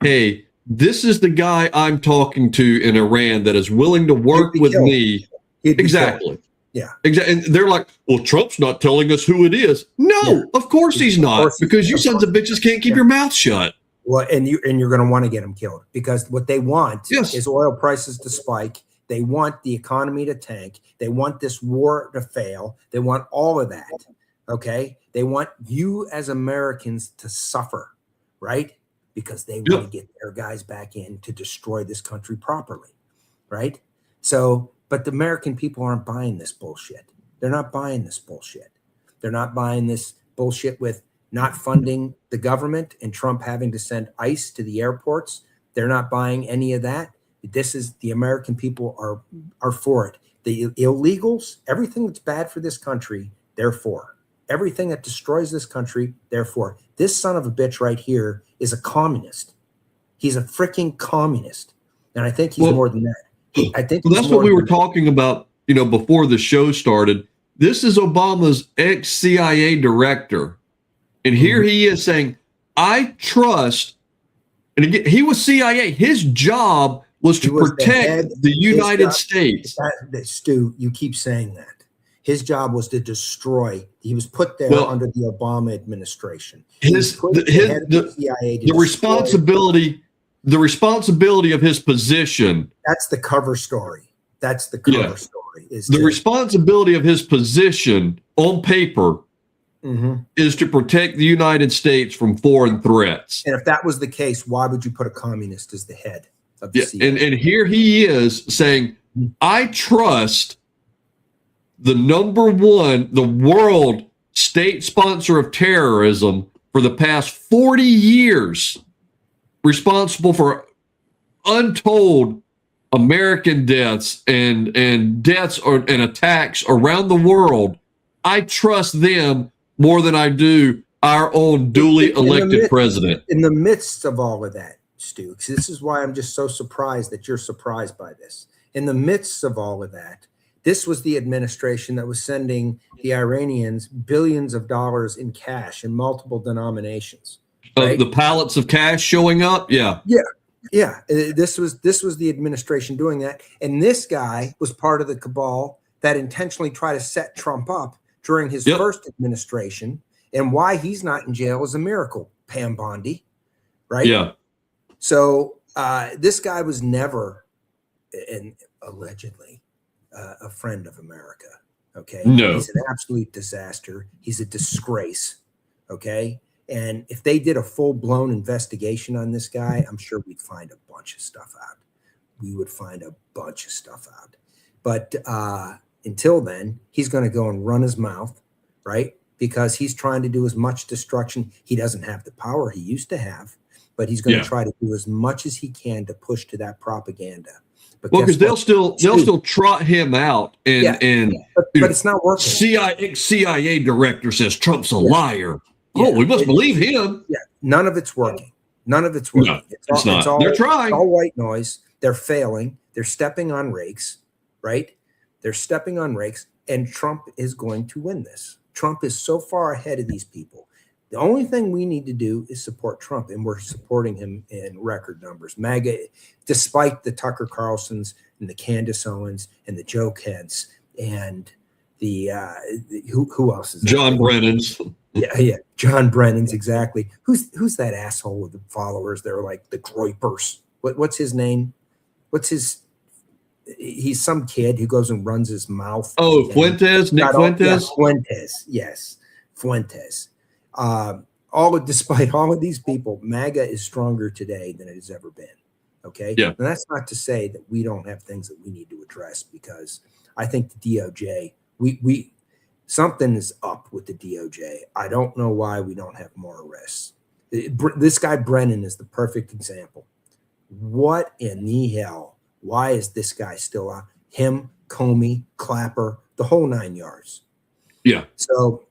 "Hey, this is the guy I'm talking to in Iran that is willing to work with me"? Exactly. Yeah. Exactly. And they're like, "Well, Trump's not telling us who it is." No, of course he's not, because you sons of bitches can't keep your mouth shut. Well, and you're going to want to get them killed, because what they want is oil prices to spike. They want the economy to tank. They want this war to fail. They want all of that. Okay. They want you as Americans to suffer, right? Because they want to get their guys back in to destroy this country properly. Right. So, but the American people aren't buying this bullshit. They're not buying this bullshit. They're not buying this bullshit with not funding the government and Trump having to send ICE to the airports. They're not buying any of that. This is, the American people are for it. The illegals, everything that's bad for this country, they're for. Everything that destroys this country, they're for. This son of a bitch right here is a communist. He's a freaking communist. And I think he's more than that. I think that's what we were talking about, before the show started. This is Obama's ex-CIA director. And here he is saying, I trust, and again, he was CIA. His job was to protect the United States. Stu, you keep saying that. His job was to destroy. He was put there under the Obama administration. The responsibility of his position. That's the cover story. That's the cover story. The responsibility of his position on paper is to protect the United States from foreign threats. And if that was the case, why would you put a communist as the head of the CIA? And here he is saying, I trust the #1, the world state sponsor of terrorism for the past 40 years, responsible for untold American deaths and deaths and attacks around the world. I trust them more than I do our own duly elected president. In the midst of all of that, Stu, this is why I'm just so surprised that you're surprised by this. In the midst of all of that, this was the administration that was sending the Iranians billions of dollars in cash in multiple denominations. Right? The pallets of cash showing up? Yeah. This was the administration doing that. And this guy was part of the cabal that intentionally tried to set Trump up during his first administration. And why he's not in jail is a miracle, Pam Bondi, right? Yeah. So this guy was never, allegedly, a friend of America. Okay. No. He's an absolute disaster. He's a disgrace. Okay. And if they did a full-blown investigation on this guy, I'm sure we'd find a bunch of stuff out. We would find a bunch of stuff out. But until then, he's going to go and run his mouth, right? Because he's trying to do as much destruction. He doesn't have the power he used to have, but he's going to try to do as much as he can to push to that propaganda. But because they'll still trot him out and but it's not working. CIA director says Trump's a liar. Oh, we must believe him. Yeah, none of it's working. None of it's working. No, it's not. They're trying. It's all white noise. They're failing. They're stepping on rakes, right? They're stepping on rakes, and Trump is going to win this. Trump is so far ahead of these people. The only thing we need to do is support Trump, and we're supporting him in record numbers. MAGA, despite the Tucker Carlsons and the Candace Owens and the Joe Kents and the who else is John Brennan's. Yeah, John Brennan's, exactly. Who's that asshole with the followers? They're like the Groypers. What's his name? What's his he's some kid who goes and runs his mouth. Oh, Fuentes, Nick Fuentes. Fuentes, yes, Fuentes. Despite all of these people, MAGA is stronger today than it has ever been. Okay, yeah, and that's not to say that we don't have things that we need to address, because I think the DOJ, we something is up with the DOJ. I don't know why we don't have more arrests. This guy Brennan is the perfect example. What in the hell? Why is this guy still out? Him, Comey, Clapper, the whole 9 yards. Yeah. So,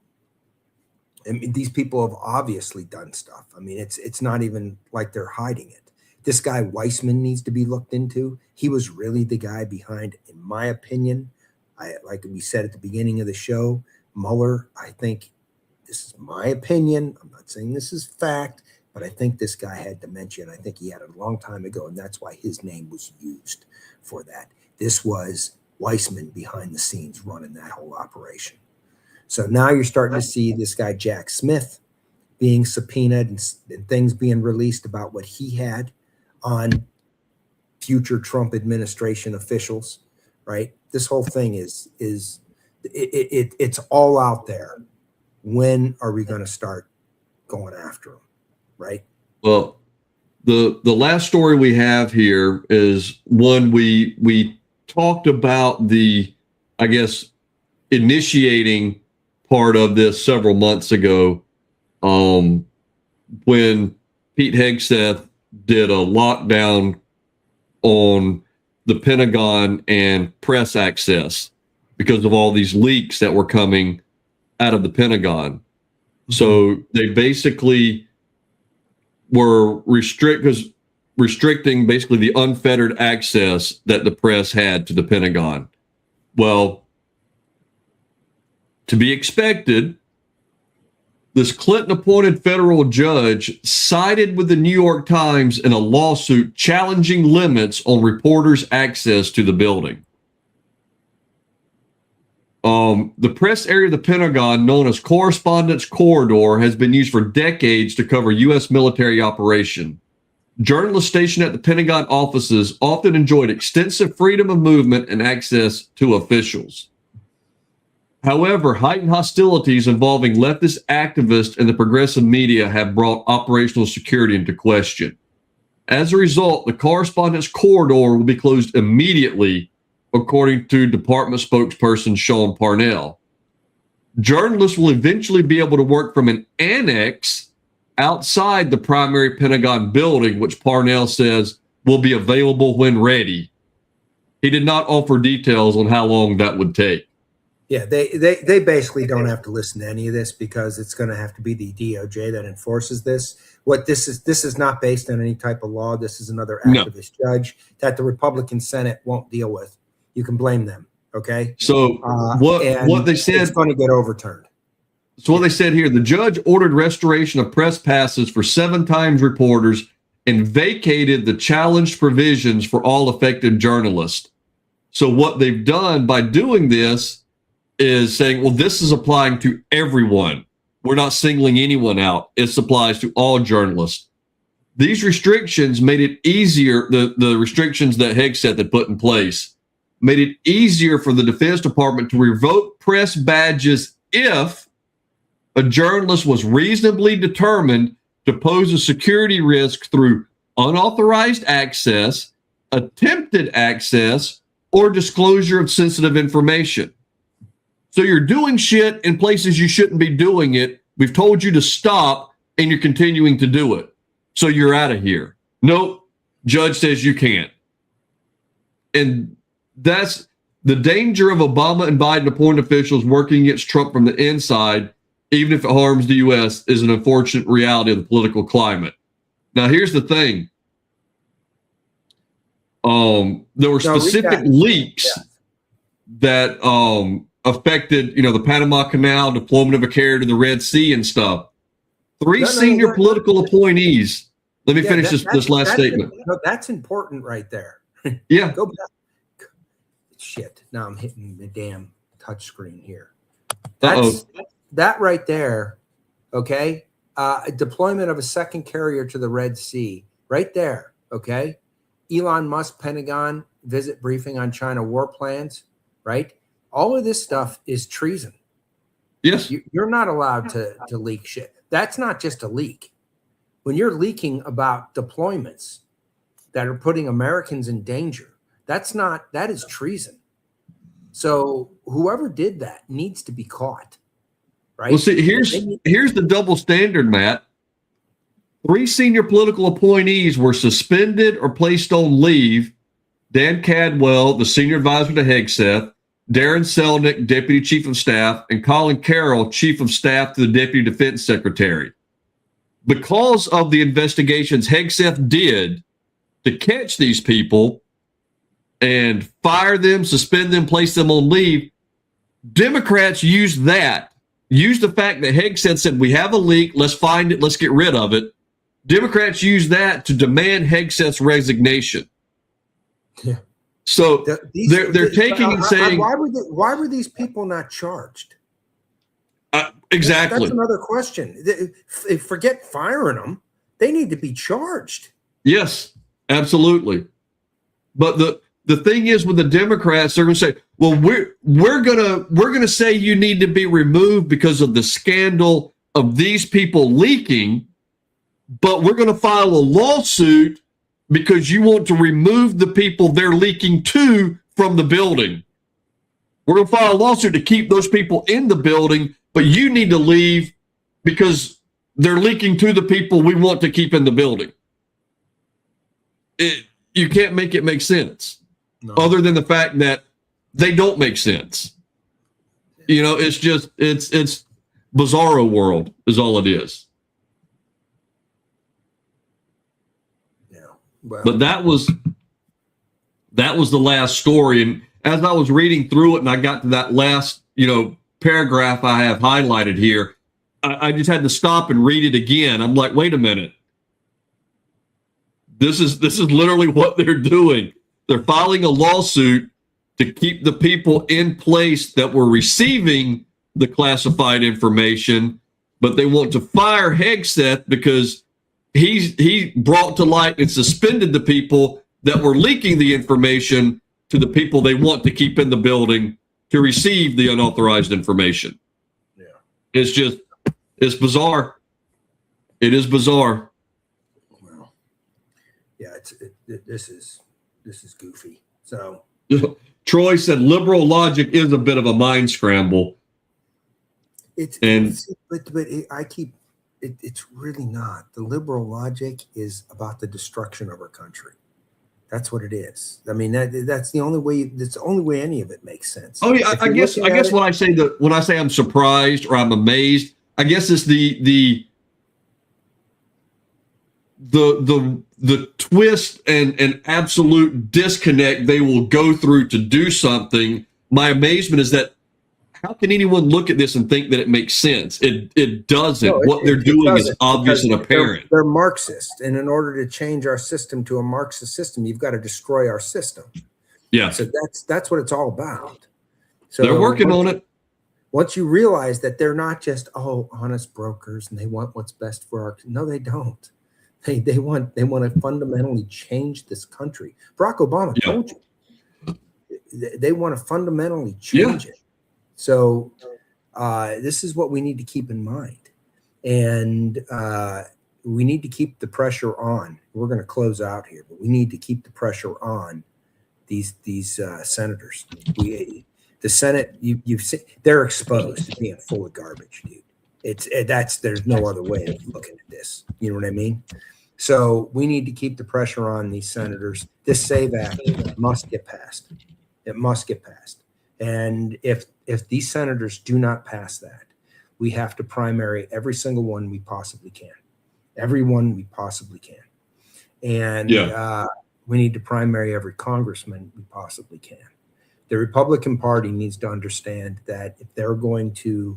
I mean, these people have obviously done stuff. I mean, it's not even like they're hiding it. This guy Weissman needs to be looked into. He was really the guy behind, in my opinion. Like we said at the beginning of the show, Mueller, I think, this is my opinion, I'm not saying this is fact, but I think this guy had dementia, and I think he had it a long time ago, and that's why his name was used for that. This was Weissman behind the scenes running that whole operation. So now you're starting to see this guy Jack Smith being subpoenaed and things being released about what he had on future Trump administration officials, right? This whole thing it's all out there. When are we going to start going after them, right? Well, the last story we have here is one we talked about, the, I guess, initiating part of this several months ago, when Pete Hegseth did a lockdown on the Pentagon and press access because of all these leaks that were coming out of the Pentagon. So they basically were restricting basically the unfettered access that the press had to the Pentagon. Well, to be expected, this Clinton-appointed federal judge sided with the New York Times in a lawsuit challenging limits on reporters' access to the building. The press area of the Pentagon, known as Correspondence Corridor, has been used for decades to cover U.S. military operation. Journalists stationed at the Pentagon offices often enjoyed extensive freedom of movement and access to officials. However, heightened hostilities involving leftist activists and the progressive media have brought operational security into question. As a result, the Correspondence Corridor will be closed immediately, according to Department spokesperson Sean Parnell. Journalists will eventually be able to work from an annex outside the primary Pentagon building, which Parnell says will be available when ready. He did not offer details on how long that would take. Yeah, they basically don't have to listen to any of this, because it's going to have to be the DOJ that enforces this. This is not based on any type of law. This is another activist judge that the Republican Senate won't deal with. You can blame them. Okay. So what they said, it's going to get overturned. So what they said here, the judge ordered restoration of press passes for 7 Times reporters and vacated the challenged provisions for all affected journalists. So what they've done by doing this is saying, well, this is applying to everyone. We're not singling anyone out. It applies to all journalists. These restrictions made it easier, the restrictions that Hegseth had put in place, made it easier for the Defense Department to revoke press badges if a journalist was reasonably determined to pose a security risk through unauthorized access, attempted access, or disclosure of sensitive information. So you're doing shit in places you shouldn't be doing it. We've told you to stop, and you're continuing to do it. So you're out of here. Nope. Judge says you can't. And that's the danger of Obama and Biden appointed officials working against Trump from the inside, even if it harms the U.S., is an unfortunate reality of the political climate. Now, here's the thing. There were specific leaks that affected, the Panama Canal, deployment of a carrier to the Red Sea and stuff. 3 senior political appointees. Let me finish this last statement. No, that's important right there. Yeah. Go back. Shit. Now I'm hitting the damn touch screen here. That right there. Okay. Deployment of a second carrier to the Red Sea right there. Okay. Elon Musk Pentagon visit briefing on China war plans, right? All of this stuff is treason. Yes. You're not allowed to leak shit. That's not just a leak. When you're leaking about deployments that are putting Americans in danger, that is treason. So whoever did that needs to be caught, right? Well, see, here's the double standard, Matt. 3 senior political appointees were suspended or placed on leave. Dan Cadwell, the senior advisor to Hegseth, Darren Selnick, deputy chief of staff, and Colin Carroll, chief of staff to the deputy defense secretary. Because of the investigations Hegseth did to catch these people and fire them, suspend them, place them on leave, Democrats used the fact that Hegseth said, we have a leak, let's find it, let's get rid of it. Democrats used that to demand Hegseth's resignation. Yeah. So they're taking and saying, why were these people not charged? Exactly. That's another question. Forget firing them; they need to be charged. Yes, absolutely. But the thing is, with the Democrats, they're going to say, "Well, we're gonna say you need to be removed because of the scandal of these people leaking, but we're going to file a lawsuit because you want to remove the people they're leaking to from the building. We're going to file a lawsuit to keep those people in the building, but you need to leave because they're leaking to the people we want to keep in the building." You can't make it make sense, other than the fact that they don't make sense. You know, it's just it's bizarro world is all it is. Well, but that was the last story. And as I was reading through it and I got to that last, paragraph I have highlighted here, I just had to stop and read it again. I'm like, wait a minute. This is literally what they're doing. They're filing a lawsuit to keep the people in place that were receiving the classified information, but they want to fire Hegseth because he brought to light and suspended the people that were leaking the information to the people they want to keep in the building to receive the unauthorized information. Yeah. It's bizarre. It is bizarre. Well, yeah, this is goofy. So Troy said liberal logic is a bit of a mind scramble. It's really not. The liberal logic is about the destruction of our country. That's what it is. I mean, that's the only way. That's the only way any of it makes sense. Oh yeah, I guess when I say I'm surprised or I'm amazed, I guess it's the twist and absolute disconnect they will go through to do something. My amazement is that how can anyone look at this and think that it makes sense? It doesn't. No, what they're doing is obvious and apparent. They're Marxist, and in order to change our system to a Marxist system, you've got to destroy our system. Yeah. So that's what it's all about. So they're working on it. Once you realize that they're not just honest brokers and they want what's best for our they don't. They want to fundamentally change this country. Barack Obama told you. They want to fundamentally change it. So this is what we need to keep in mind. And we need to keep the pressure on. We're going to close out here, but we need to keep the pressure on these senators. The Senate, you've seen, they're exposed to being full of garbage, dude. There's no other way of looking at this. You know what I mean? So we need to keep the pressure on these senators. This SAVE Act must get passed. It must get passed. And if these senators do not pass that, we have to primary every single one we possibly can. Everyone we possibly can. And we need to primary every congressman we possibly can. The Republican Party needs to understand that if they're going to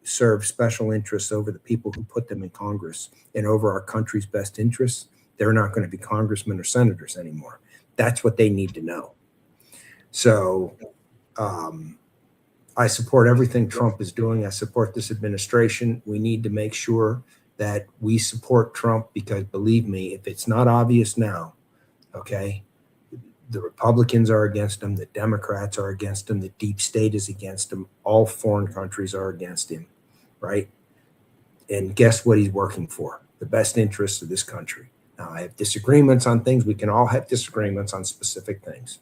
serve special interests over the people who put them in Congress and over our country's best interests, they're not going to be congressmen or senators anymore. That's what they need to know. So I support everything Trump is doing. I support this administration. We need to make sure that we support Trump, because believe me, if it's not obvious now, okay, the Republicans are against him, the Democrats are against him, the deep state is against him, all foreign countries are against him, right? And guess what he's working for? The best interests of this country. Now, I have disagreements on things. We can all have disagreements on specific things.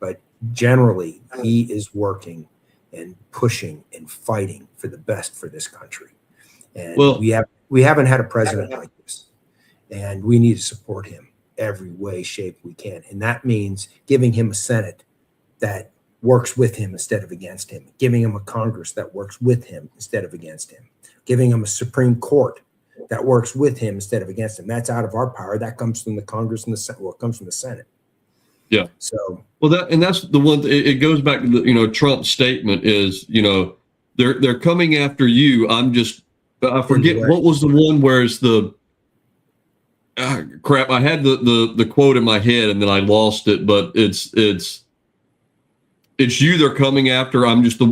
But generally, he is working and pushing and fighting for the best for this country. And we haven't had a president like this. And we need to support him every way, shape we can. And that means giving him a Senate that works with him instead of against him, giving him a Congress that works with him instead of against him, giving him a Supreme Court that works with him instead of against him. That's out of our power. That comes from the Congress and the Senate. Well, it comes from the Senate. Yeah. So, well, that's the one. It goes back to the, Trump's statement is, they're coming after you. I forget what was the one where it's the crap. I had the quote in my head and then I lost it, but it's you they're coming after. I'm just the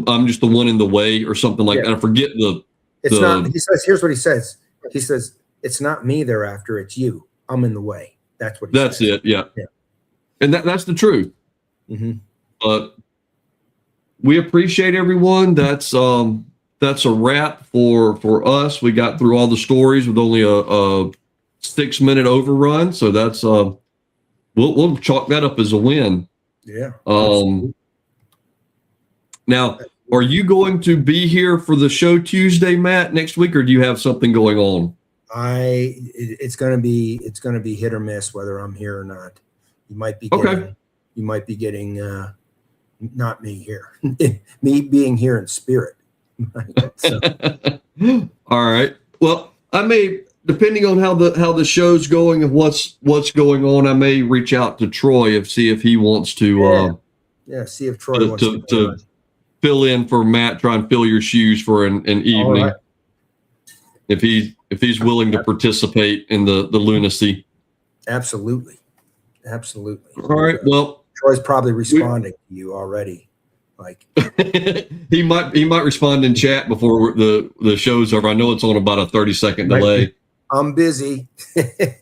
one in the way or something like that. I forget not, he says, here's what he says. He says, it's not me they're after, it's you. I'm in the way. That's what he says. It. Yeah. And that's the truth. Mm-hmm. But we appreciate everyone. That's a wrap for us. We got through all the stories with only a 6-minute overrun. So that's we'll chalk that up as a win. Yeah. Now, are you going to be here for the show Tuesday, Matt, next week, or do you have something going on? It's gonna be hit or miss whether I'm here or not. You might be getting not me here. Me being here in spirit. So. All right. Well, I may, depending on how the show's going and what's going on, I may reach out to Troy see if he wants to see if Troy wants to fill in for Matt, try and fill your shoes for an evening. Right. If he's willing to participate in the lunacy. Absolutely. All right. Well, Troy's probably responding to you already. Like he might respond in chat before the show's over. I know it's on about a 30-second delay. I'm busy.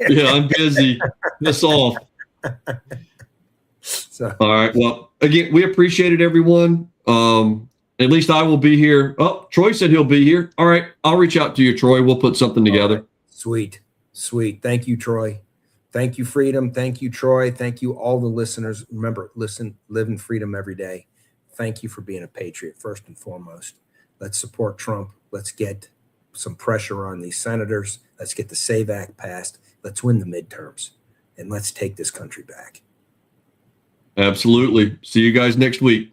Yeah, I'm busy. Piss off. So. All right. Well, again, we appreciate it, everyone. At least I will be here. Oh, Troy said he'll be here. All right. I'll reach out to you, Troy. We'll put something together. Right. Sweet. Thank you, Troy. Thank you, Freedom. Thank you, Troy. Thank you, all the listeners. Remember, live in freedom every day. Thank you for being a patriot, first and foremost. Let's support Trump. Let's get some pressure on these senators. Let's get the SAVE Act passed. Let's win the midterms. And let's take this country back. Absolutely. See you guys next week.